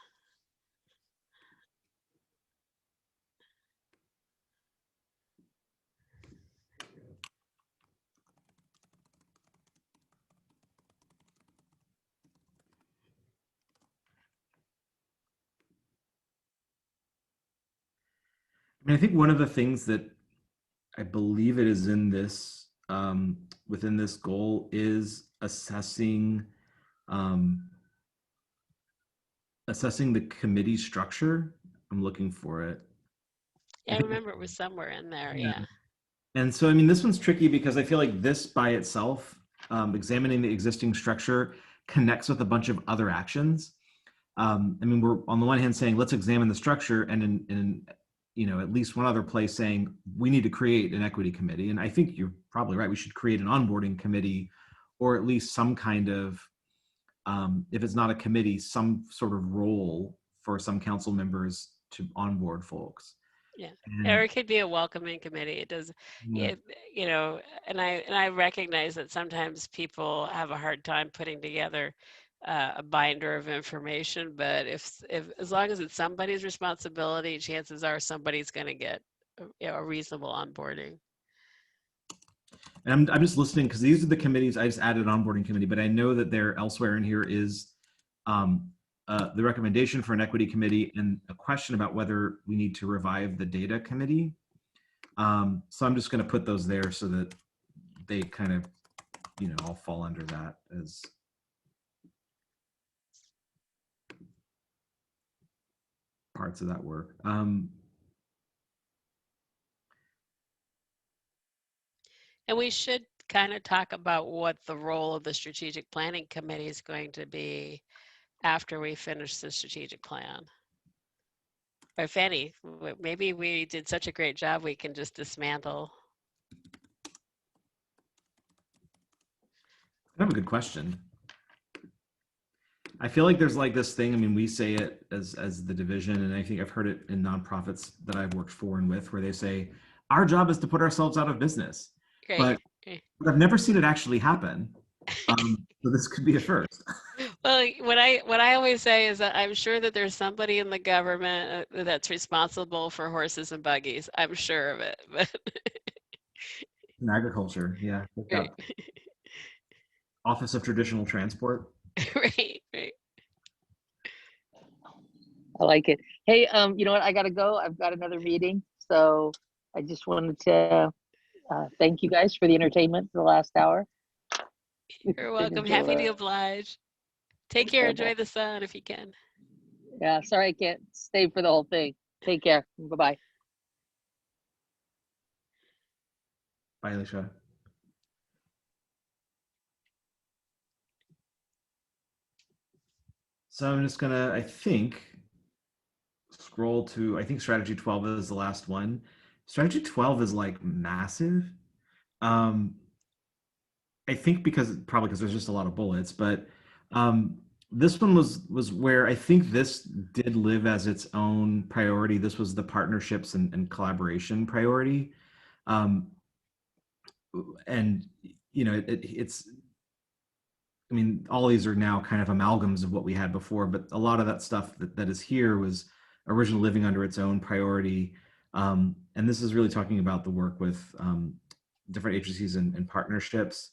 I mean, I think one of the things that I believe it is in this, within this goal, is assessing the committee structure. I'm looking for it. Yeah, I remember it was somewhere in there. Yeah. And so, I mean, this one's tricky because I feel like this by itself, examining the existing structure, connects with a bunch of other actions. I mean, we're on the one hand saying, let's examine the structure, and in you know, at least one other place saying we need to create an equity committee. And I think you're probably right. We should create an onboarding committee, or at least some kind of, if it's not a committee, some sort of role for some council members to onboard folks. Yeah, or it could be a welcoming committee. It does, you know, and I recognize that sometimes people have a hard time putting together a binder of information, but if as long as it's somebody's responsibility, chances are somebody's going to get a reasonable onboarding. And I'm just listening because these are the committees. I just added onboarding committee, but I know that there elsewhere in here is the recommendation for an equity committee and a question about whether we need to revive the data committee. So I'm just going to put those there so that they kind of, you know, all fall under that as parts of that work. And we should kind of talk about what the role of the strategic planning committee is going to be after we finish the strategic plan. Or if any, maybe we did such a great job, we can just dismantle. I have a good question. I feel like there's like this thing, I mean, we say it as the division, and I think I've heard it in nonprofits that I've worked for and with, where they say, our job is to put ourselves out of business. Great. But I've never seen it actually happen. So this could be a first. Well, what I always say is that I'm sure that there's somebody in the government that's responsible for horses and buggies. I'm sure of it. But In agriculture, yeah. They've got Office of Traditional Transport. right, right. I like it. Hey, you know what? I gotta go. I've got another meeting. So I just wanted to thank you guys for the entertainment for the last hour. You're welcome. Happy to oblige. Take care. Enjoy the sun if you can. Yeah, sorry I can't stay for the whole thing. Take care. Bye-bye. Bye, Alicia. So I'm just gonna, I think, scroll to, I think strategy 12 is the last one. Strategy 12 is like massive. I think probably because there's just a lot of bullets, but this one was where I think this did live as its own priority. This was the partnerships and collaboration priority. And, you know, it's, I mean, all these are now kind of amalgams of what we had before, but a lot of that stuff that is here was originally living under its own priority. And this is really talking about the work with different agencies and partnerships.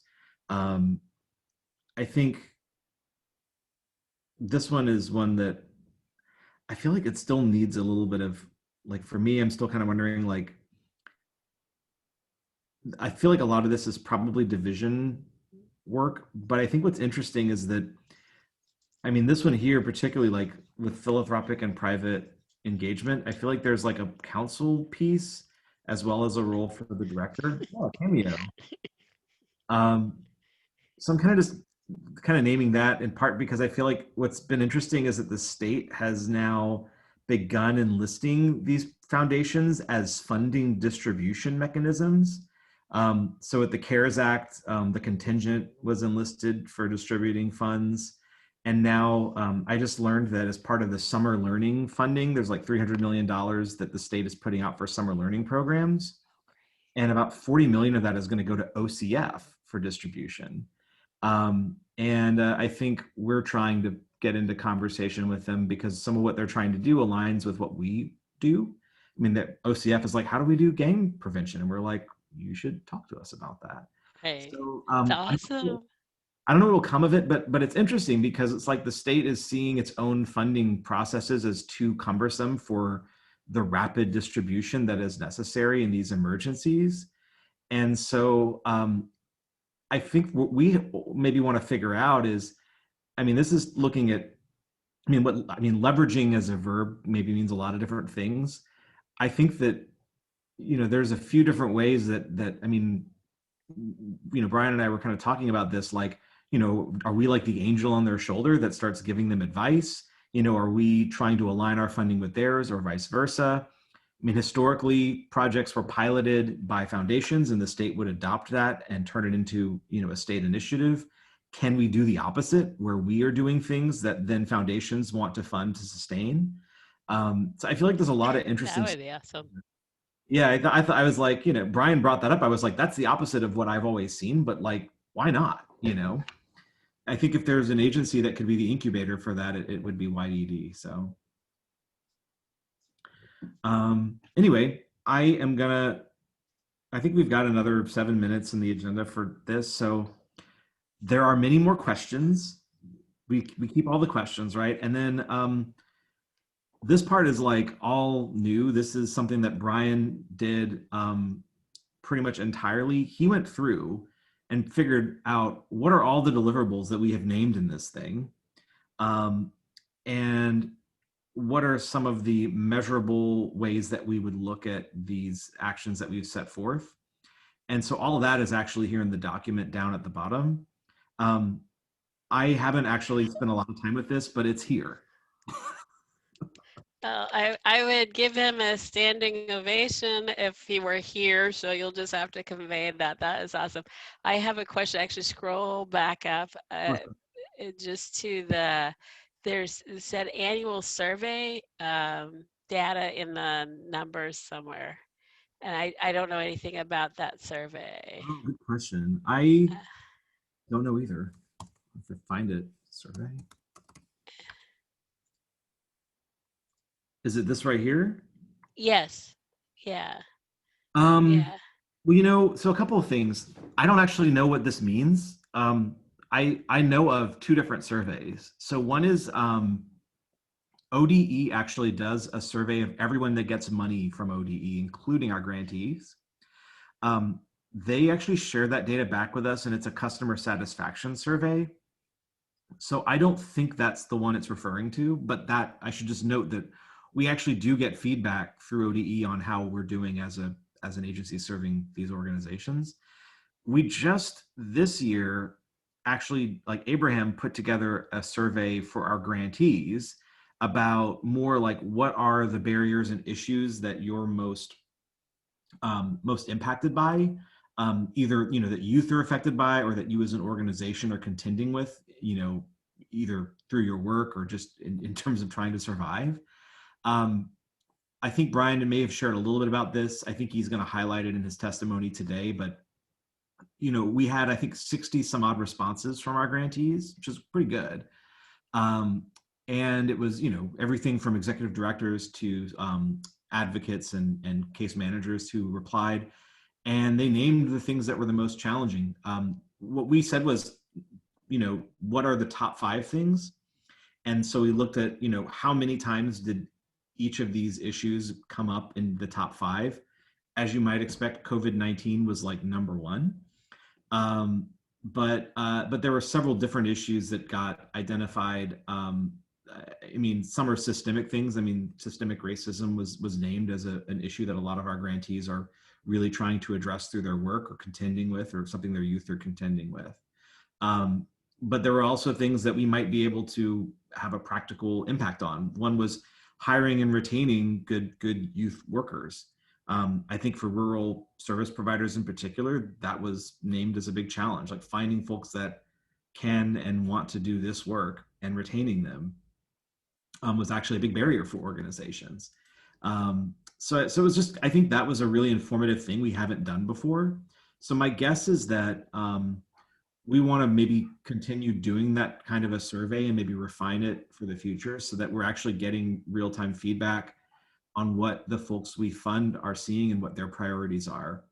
I think this one is one that I feel like it still needs a little bit of, like, for me, I'm still kind of wondering, like, I feel like a lot of this is probably division work, but I think what's interesting is that, I mean, this one here, particularly like with philanthropic and private engagement, I feel like there's like a council piece as well as a role for the director. Oh, cameo. So I'm kind of just naming that in part because I feel like what's been interesting is that the state has now begun enlisting these foundations as funding distribution mechanisms. So with the CARES Act, the contingent was enlisted for distributing funds. And now I just learned that as part of the summer learning funding, there's like $300 million that the state is putting out for summer learning programs. And about 40 million of that is going to go to OCF for distribution. I think we're trying to get into conversation with them because some of what they're trying to do aligns with what we do. I mean, that OCF is like, how do we do gang prevention? And we're like, you should talk to us about that. Hey, so, that's awesome. I don't know what will come of it, but it's interesting because it's like the state is seeing its own funding processes as too cumbersome for the rapid distribution that is necessary in these emergencies. And so I think what we maybe want to figure out is, I mean, this is looking at, leveraging as a verb maybe means a lot of different things. I think that, you know, there's a few different ways that I mean, you know, Brian and I were kind of talking about this, like, you know, are we like the angel on their shoulder that starts giving them advice? You know, are we trying to align our funding with theirs or vice versa? I mean, historically, projects were piloted by foundations and the state would adopt that and turn it into, you know, a state initiative. Can we do the opposite where we are doing things that then foundations want to fund to sustain? So I feel like there's a lot of interesting. That would be awesome. Yeah, I thought I was like, you know, Brian brought that up. I was like, that's the opposite of what I've always seen, but like, why not? You know, I think if there's an agency that could be the incubator for that, it would be YDD. So anyway, I think we've got another 7 minutes in the agenda for this. So there are many more questions. We keep all the questions, right? And then this part is like all new. This is something that Brian did pretty much entirely. He went through and figured out what are all the deliverables that we have named in this thing. And what are some of the measurable ways that we would look at these actions that we've set forth? And so all of that is actually here in the document down at the bottom. I haven't actually spent a lot of time with this, but it's here. I would give him a standing ovation if he were here, so you'll just have to convey that. That is awesome. I have a question. Actually, scroll back up just to it said annual survey data in the numbers somewhere. And I don't know anything about that survey. Oh, good question. I don't know either. If I find it, survey. Is it this right here? Yes. Yeah. Yeah. Yeah. Well, so a couple of things. I don't actually know what this means. I know of two different surveys. So one is ODE actually does a survey of everyone that gets money from ODE, including our grantees. They actually share that data back with us, and it's a customer satisfaction survey. So I don't think that's the one it's referring to, but that I should just note that we actually do get feedback through ODE on how we're doing as an agency serving these organizations. We just this year actually, like Abraham, put together a survey for our grantees about more like what are the barriers and issues that you're most impacted by, either that youth are affected by, or that you as an organization are contending with, either through your work or just in terms of trying to survive. I think Brian may have shared a little bit about this. I think he's going to highlight it in his testimony today, but we had, I think, 60 some odd responses from our grantees, which is pretty good. And it was, everything from executive directors to advocates and case managers who replied, and they named the things that were the most challenging. What we said was, what are the top 5 things? And so we looked at, how many times did each of these issues come up in the top 5? As you might expect, COVID-19 was like number 1. But there were several different issues that got identified. Some are systemic things. Systemic racism was named as an issue that a lot of our grantees are really trying to address through their work or contending with, or something their youth are contending with. But there were also things that we might be able to have a practical impact on. One was hiring and retaining good youth workers. I think for rural service providers in particular, that was named as a big challenge, like finding folks that can and want to do this work and retaining them was actually a big barrier for organizations. So it was just, I think that was a really informative thing we haven't done before. So my guess is that we want to maybe continue doing that kind of a survey and maybe refine it for the future so that we're actually getting real-time feedback on what the folks we fund are seeing and what their priorities are.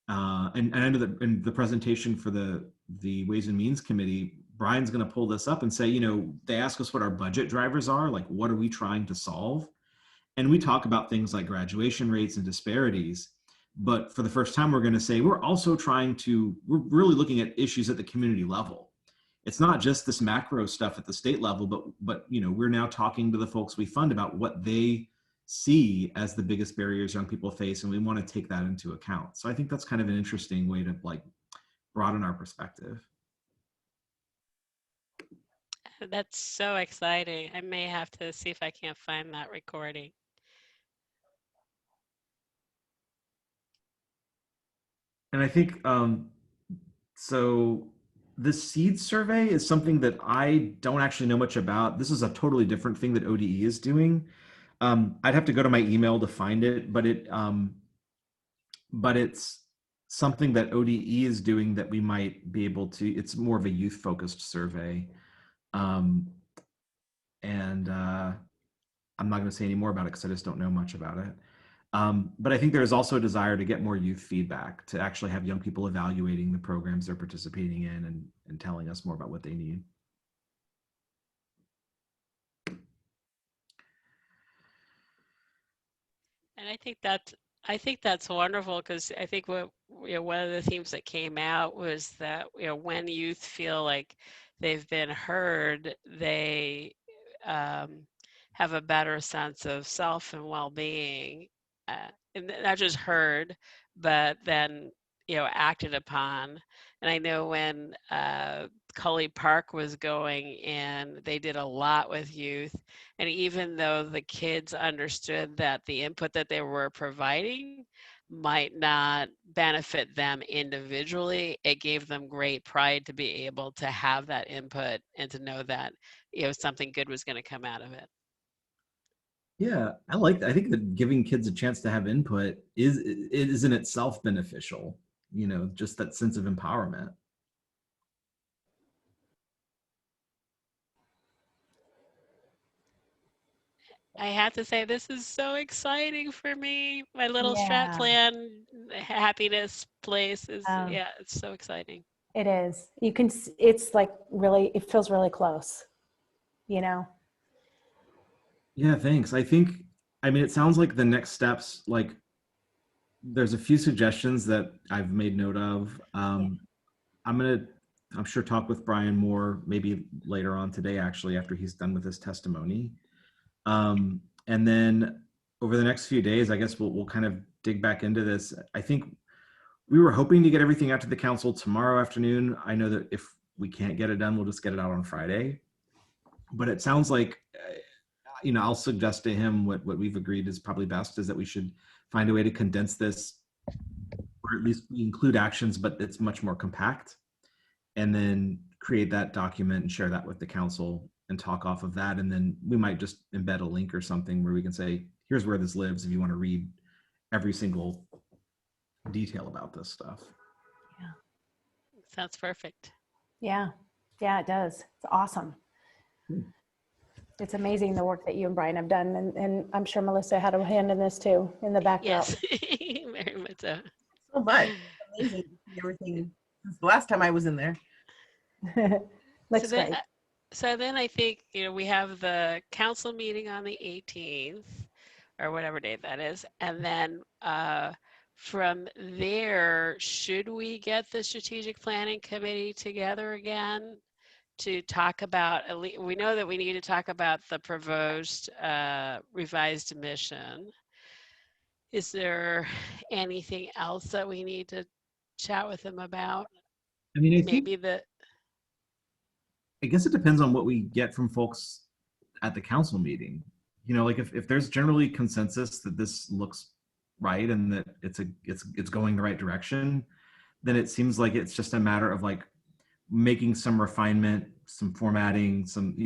And I know that in the presentation for the Ways and Means Committee, Brian's going to pull this up and say, they ask us what our budget drivers are, like what are we trying to solve? And we talk about things like graduation rates and disparities. But for the first time, we're going to say, we're really looking at issues at the community level. It's not just this macro stuff at the state level, but we're now talking to the folks we fund about what they see as the biggest barriers young people face, and we want to take that into account. So I think that's kind of an interesting way to broaden our perspective. That's so exciting. I may have to see if I can't find that recording. And I think, so the SEED survey is something that I don't actually know much about. This is a totally different thing that ODE is doing. I'd have to go to my email to find it, but it's something that ODE is doing that we might be able to, it's more of a youth-focused survey. And I'm not going to say any more about it because I just don't know much about it. But I think there's also a desire to get more youth feedback, to actually have young people evaluating the programs they're participating in and telling us more about what they need. And I think that's wonderful, because I think what one of the themes that came out was that when youth feel like they've been heard, they have a better sense of self and well-being, and not just heard, but then acted upon. And I know when Cully Park was going in, they did a lot with youth. And even though the kids understood that the input that they were providing might not benefit them individually, it gave them great pride to be able to have that input and to know that something good was going to come out of it. Yeah, I think that giving kids a chance to have input is in itself beneficial, just that sense of empowerment. I have to say, this is so exciting for me. My little strat Yeah. plan happiness place is, yeah, it's so exciting. It is. You can, it's like really, it feels really close, Yeah, thanks. I mean, it sounds like the next steps, like there's a few suggestions that I've made note of. I'm sure talk with Brian more, maybe later on today, actually, after he's done with his testimony. And then over the next few days, I guess we'll kind of dig back into this. I think we were hoping to get everything out to the council tomorrow afternoon. I know that if we can't get it done, we'll just get it out on Friday. But it sounds like, I'll suggest to him what we've agreed is probably best, is that we should find a way to condense this, or at least include actions, but it's much more compact, and then create that document and share that with the council and talk off of that. And then we might just embed a link or something where we can say, here's where this lives if you want to read every single detail about this stuff. Yeah. Sounds perfect. Yeah, it does. It's awesome. It's amazing the work that you and Brian have done. And I'm sure Melissa had a hand in this too, in the background. Yes, very much so. So much. Amazing. Everything since the last time I was in there. Looks so great. So then I think, we have the council meeting on the 18th or whatever date that is. And then from there, should we get the strategic planning committee together again to talk about, we know that we need to talk about the proposed revised mission. Is there anything else that we need to chat with them about? I mean, I guess it depends on what we get from folks at the council meeting. Like if there's generally consensus that this looks right and that it's going the right direction, then it seems like it's just a matter of like making some refinement, some formatting, some,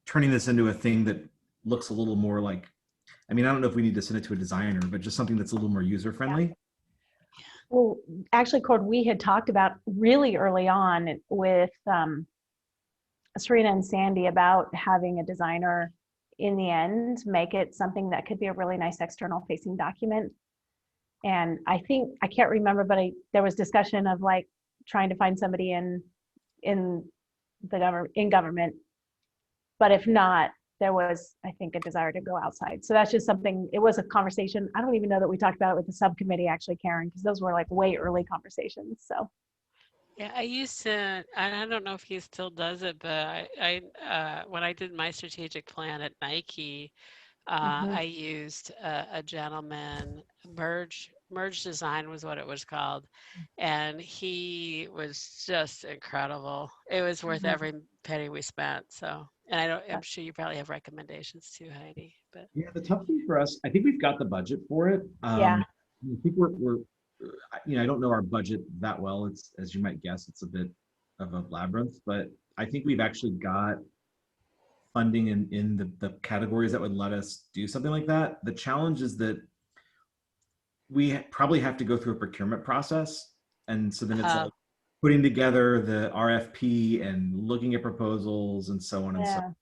turning this into a thing that looks a little more like, I don't know if we need to send it to a designer, but just something that's a little more user friendly. Yeah. Well, actually, Cord, we had talked about really early on with Serena and Sandy about having a designer in the end make it something that could be a really nice external facing document. And I think, I can't remember, but there was discussion of like trying to find somebody in government. But if not, there was, I think, a desire to go outside. So that's just something, it was a conversation. I don't even know that we talked about it with the subcommittee actually, Karen, because those were like way early conversations. So. Yeah, I used to, I don't know if he still does it, but I when I did my strategic plan at Nike, I used a gentleman, Merge Design was what it was called. And he was just incredible. It was worth every penny we spent. So, and I'm sure you probably have recommendations too, Heidi. But yeah, the tough thing for us, I think we've got the budget for it. Yeah. I think we're I don't know our budget that well. It's, as you might guess, it's a bit of a labyrinth, but I think we've actually got funding in the categories that would let us do something like that. The challenge is that we probably have to go through a procurement process. And so then it's like putting together the RFP and looking at proposals and so on and so on.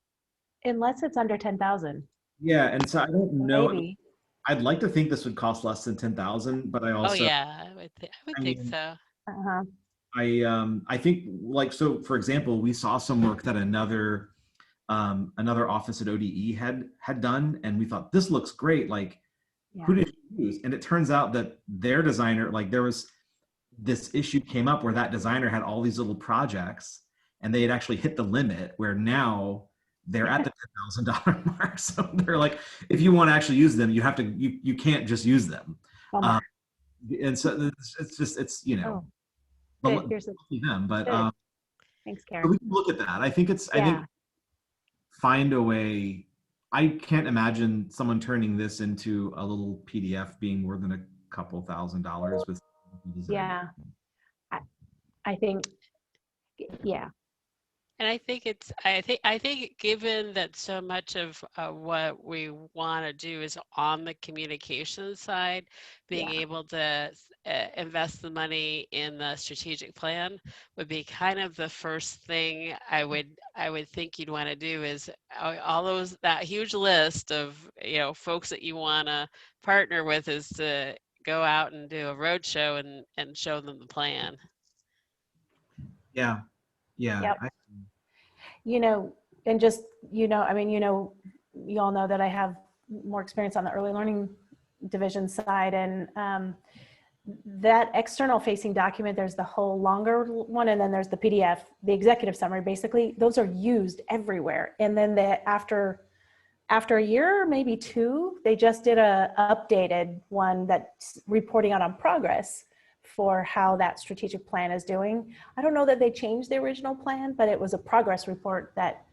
Unless it's under 10,000. Yeah, and so I don't know. Maybe. I'd like to think this would cost less than 10,000, but I also. Oh yeah, I would think so. I think, like, so for example, we saw some work that another office at ODE had done, and we thought this looks great. Like, who did you use? And it turns out that their designer, like, there was this issue came up where that designer had all these little projects, and they had actually hit the limit where now they're at the $10,000 mark. So they're like, if you want to actually use them, you have to, you can't just use them. And so it's just, it's, you know, Oh, good. Here's a them, but good. Thanks, so Karen. we can look at that. I think Yeah. find a way. I can't imagine someone turning this into a little PDF being more than a couple $1,000s with design. Yeah. I think, yeah. And I think I think given that so much of what we want to do is on the communication side, being Yeah. able to invest the money in the strategic plan would be kind of the first thing I would think you'd want to do is all those, that huge list of, you know, folks that you want to partner with, is to go out and do a roadshow and show them the plan. Yeah. Yep. You know, and just, you know, I mean, you know, you all know that I have more experience on the early learning division side, and that external facing document, there's the whole longer one, and then there's the PDF, the executive summary. Basically, those are used everywhere. And then after a year, maybe two, they just did a updated one that's reporting out on progress for how that strategic plan is doing. I don't know that they changed the original plan, but it was a progress report. That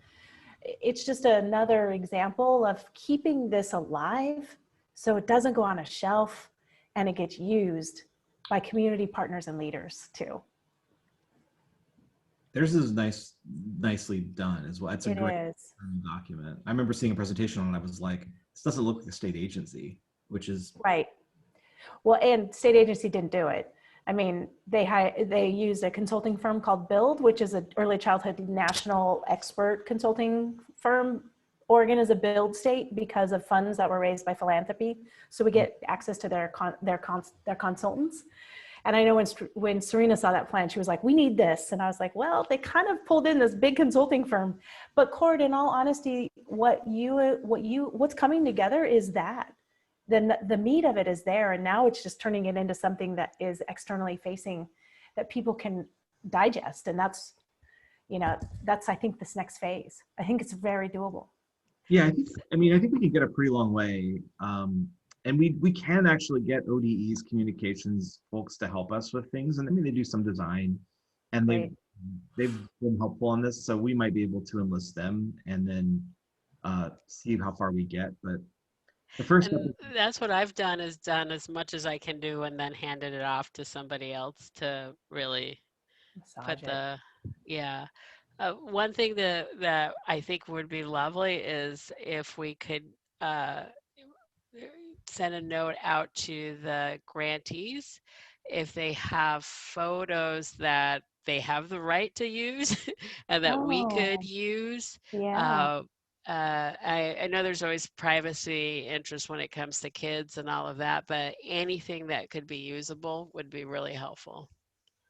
it's just another example of keeping this alive so it doesn't go on a shelf and it gets used by community partners and leaders too. Theirs is nicely done as well. It's a great document. I remember seeing a presentation on it. I was like, this doesn't look like a state agency, which is right. Well, and state agency didn't do it. I mean, they used a consulting firm called Build, which is an early childhood national expert consulting firm. Oregon is a build state because of funds that were raised by philanthropy. So we get access to their consultants. And I know when Serena saw that plan, she was like, we need this. And I was like, well, they kind of pulled in this big consulting firm. But Cord, in all honesty, what's coming together is that. The meat of it is there, and now it's just turning it into something that is externally facing, that people can digest. And that's, you know, that's, I think, this next phase. I think it's very doable. Yeah, I think we can get a pretty long way. And we can actually get ODE's communications folks to help us with things. And I mean, they do some design, and they've been helpful on this. So we might be able to enlist them and then see how far we get. But the first step, that's what I've done, is done as much as I can do and then handed it off to somebody else to really put the, yeah. One thing that I think would be lovely is if we could send a note out to the grantees if they have photos that they have the right to use and that we could use. Yeah. I know there's always privacy interest when it comes to kids and all of that, but anything that could be usable would be really helpful.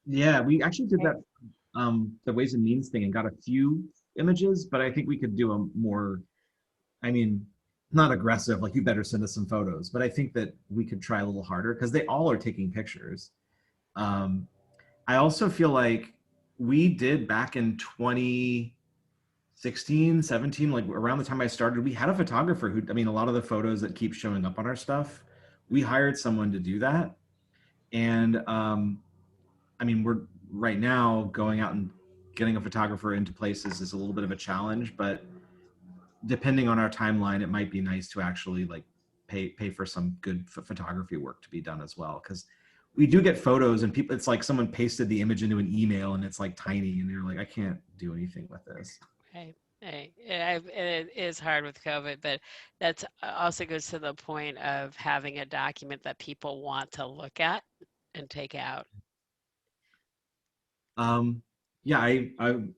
Yeah, we actually did that, the Ways and Means thing, and got a few images, but I think we could do a more, I mean, not aggressive, like you better send us some photos, but I think that we could try a little harder because they all are taking pictures. I also feel like we did back in 2016, 17, like around the time I started, we had a photographer who, I mean, a lot of the photos that keep showing up on our stuff, we hired someone to do that. And I mean, we're right now going out and getting a photographer into places is a little bit of a challenge, but depending on our timeline, it might be nice to actually like pay for some good photography work to be done as well. Cause we do get photos and people, it's like someone pasted the image into an email and it's like tiny and they're like, I can't do anything with this. Right. It is hard with COVID, but that's also goes to the point of having a document that people want to look at and take out. Yeah, I've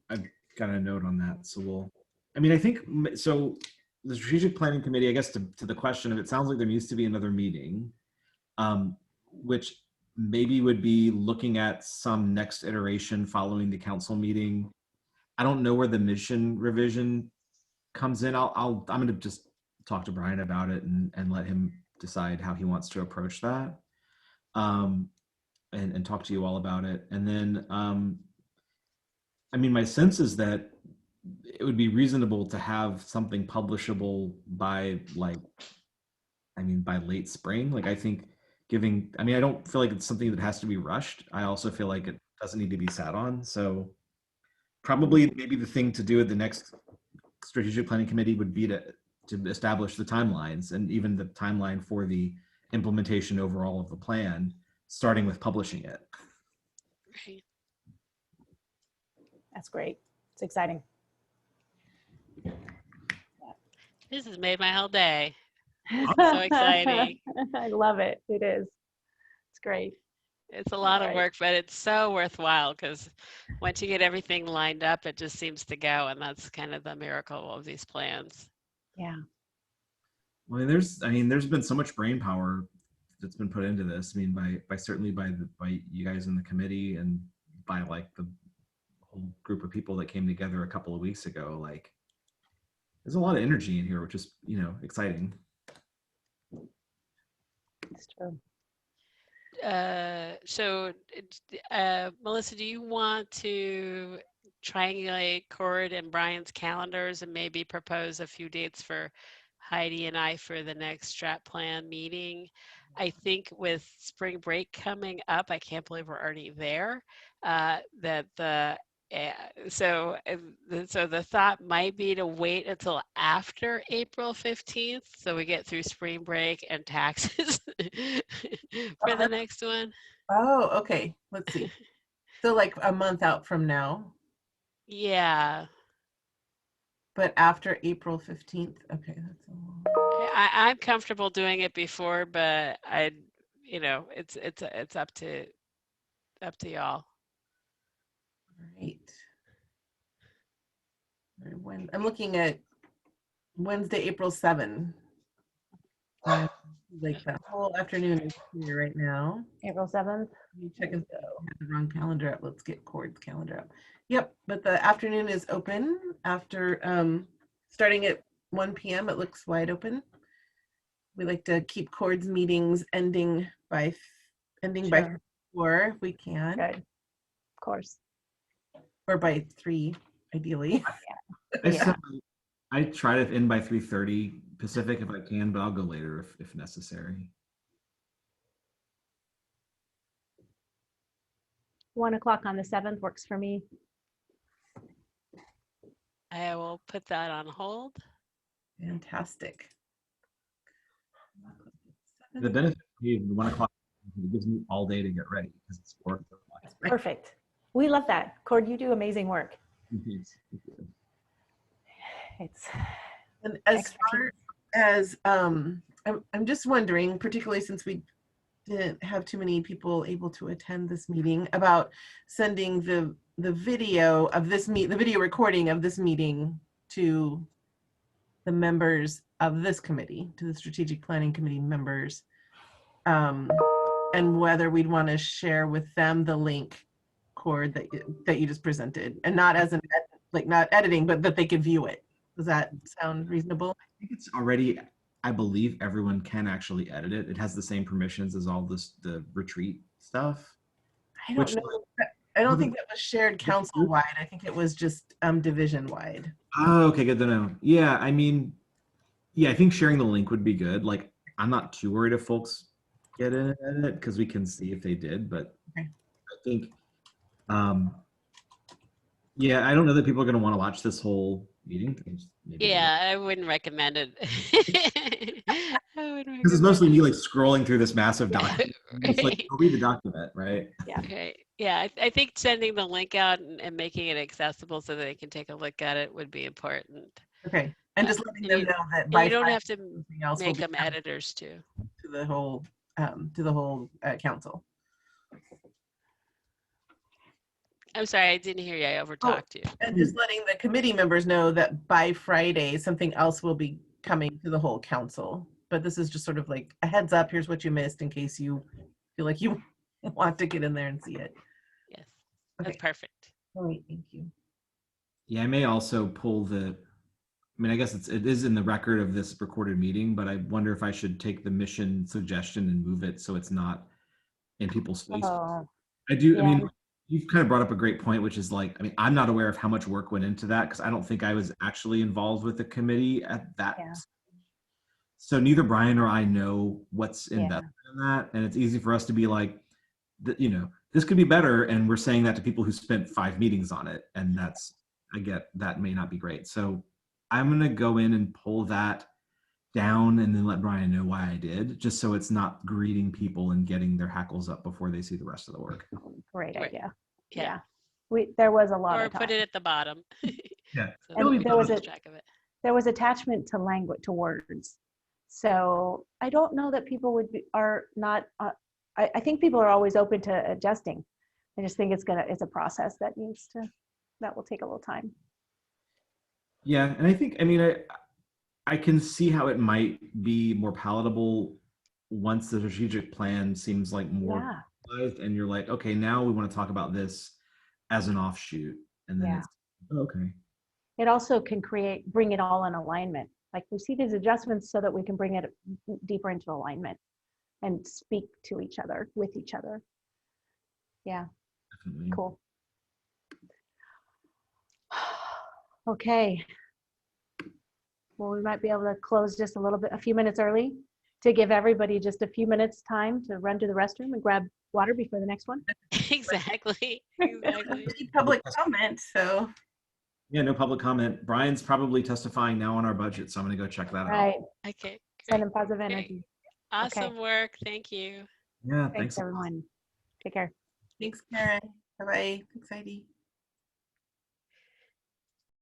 got a note on that. So I think, so the strategic planning committee, I guess to the question of, it sounds like there needs to be another meeting, which maybe would be looking at some next iteration following the council meeting. I don't know where the mission revision comes in. I'm going to just talk to Brian about it and let him decide how he wants to approach that, and talk to you all about it. And then, I mean, my sense is that it would be reasonable to have something publishable by by late spring. Like, I think giving, I mean, I don't feel like it's something that has to be rushed. I also feel like it doesn't need to be sat on. So probably maybe the thing to do at the next strategic planning committee would be to establish the timelines, and even the timeline for the implementation overall of the plan, starting with publishing it. Right. That's great. It's exciting. This has made my whole day. So exciting. I love it. It is. It's great. It's a lot of Right. work, but it's so worthwhile because once you get everything lined up, it just seems to go. And that's kind of the miracle of these plans. Yeah. Well, there's been so much brain power that's been put into this. I mean, certainly by you guys in the committee, and by like the whole group of people that came together a couple of weeks ago. Like, there's a lot of energy in here, which is, exciting. It's true. Melissa, do you want to triangulate Cord and Brian's calendars and maybe propose a few dates for Heidi and I for the next strat plan meeting? I think with spring break coming up, I can't believe we're already there. So the thought might be to wait until after April 15th, so we get through spring break and taxes for the next one. Oh, okay. Let's see. So like a month out from now, Yeah, but after April 15th. Okay, that's a long. I'm comfortable doing it before, but it's up to y'all. Right. When I'm looking at Wednesday, April 7. Like that whole afternoon is here right now. April 7th. Let me check and see if I have the wrong calendar up. Let's get Cord's calendar up. Yep, but the afternoon is open after starting at 1 p.m. It looks wide open. We like to keep Cord's meetings ending by 4 if we can. Good. Of course. Or by 3, ideally. I try to end by 3:30 Pacific if I can, but I'll go later if necessary. 1 o'clock on the 7th works for me. I will put that on hold. Fantastic. The benefit of 1 o'clock, it gives me all day to get ready because it's 4 o'clock. Perfect. We love that. Cord, you do amazing work. It's And as far as I'm just wondering, particularly since we didn't have too many people able to attend this meeting, about sending the video of this the video recording of this meeting to the members of this committee, to the strategic planning committee members, and whether we'd want to share with them the link, Cord, that you just presented, and not as not editing, but that they could view it. Does that sound reasonable? I think it's already, I believe everyone can actually edit it. It has the same permissions as all the retreat stuff. I don't know. I don't think that was shared council wide. I think it was just division wide. Oh, okay, good to know. Yeah, I mean, I think sharing the link would be good. Like, I'm not too worried if folks get in and edit because we can see if they did, but okay. I think, I don't know that people are going to want to watch this whole meeting. I wouldn't recommend it. Because it's mostly me like scrolling through this massive document. It's like, go read the document, right? Yeah. Okay. Yeah, I think sending the link out and making it accessible so that they can take a look at it would be important. Okay, and just letting them know that by you don't have to else make them editors too. To the whole council. I'm sorry, I didn't hear you. I overtalked you. And just letting the committee members know that by Friday, something else will be coming to the whole council. But this is just sort of like a heads up. Here's what you missed in case you feel like you want to get in there and see it. Yes, that's perfect. All right, thank you. Yeah, I may also pull I guess it is in the record of this recorded meeting, but I wonder if I should take the mission suggestion and move it so it's not in people's faces. I do. Yeah. I mean, you've kind of brought up a great point, which is like, I'm not aware of how much work went into that because I don't think I was actually involved with the committee at that. Yeah. So neither Brian or I know what's invested than that, and it's easy for us to be like, this could be better, and we're saying that to people who spent 5 meetings on it, and I get that may not be great. So I'm gonna go in and pull that down and then let Brian know why I did, just so it's not greeting people and getting their hackles up before they see the rest of the work. Great Right. idea. Yeah. There was a lot Or of talk. put it at the bottom. Yeah. So And that we there can was lose a- track of it. There was attachment to language, to words. So I don't know that people are not, I think people are always open to adjusting. I just think it's a process that will take a little time. Yeah, and I can see how it might be more palatable once the strategic plan seems like more Yeah, realized, and you're like, okay, now we want to talk about this as an offshoot, and then Yeah. it's okay. it also can bring it all in alignment. Like we see these adjustments so that we can bring it deeper into alignment and speak to each other, with each other. Yeah, Definitely. cool. Okay. Well, we might be able to close just a few minutes early to give everybody just a few minutes time to run to the restroom and grab water before the next one. Exactly. Exactly. Any public comment, so. Yeah, no public comment. Brian's probably testifying now on our budget, so I'm gonna go check that out. Right. Okay. Send Great. them positive Great. energy. Awesome work. Thank you. Yeah, Thanks, everyone. Take care. Thanks, Karen. Bye-bye. Thanks, Heidi.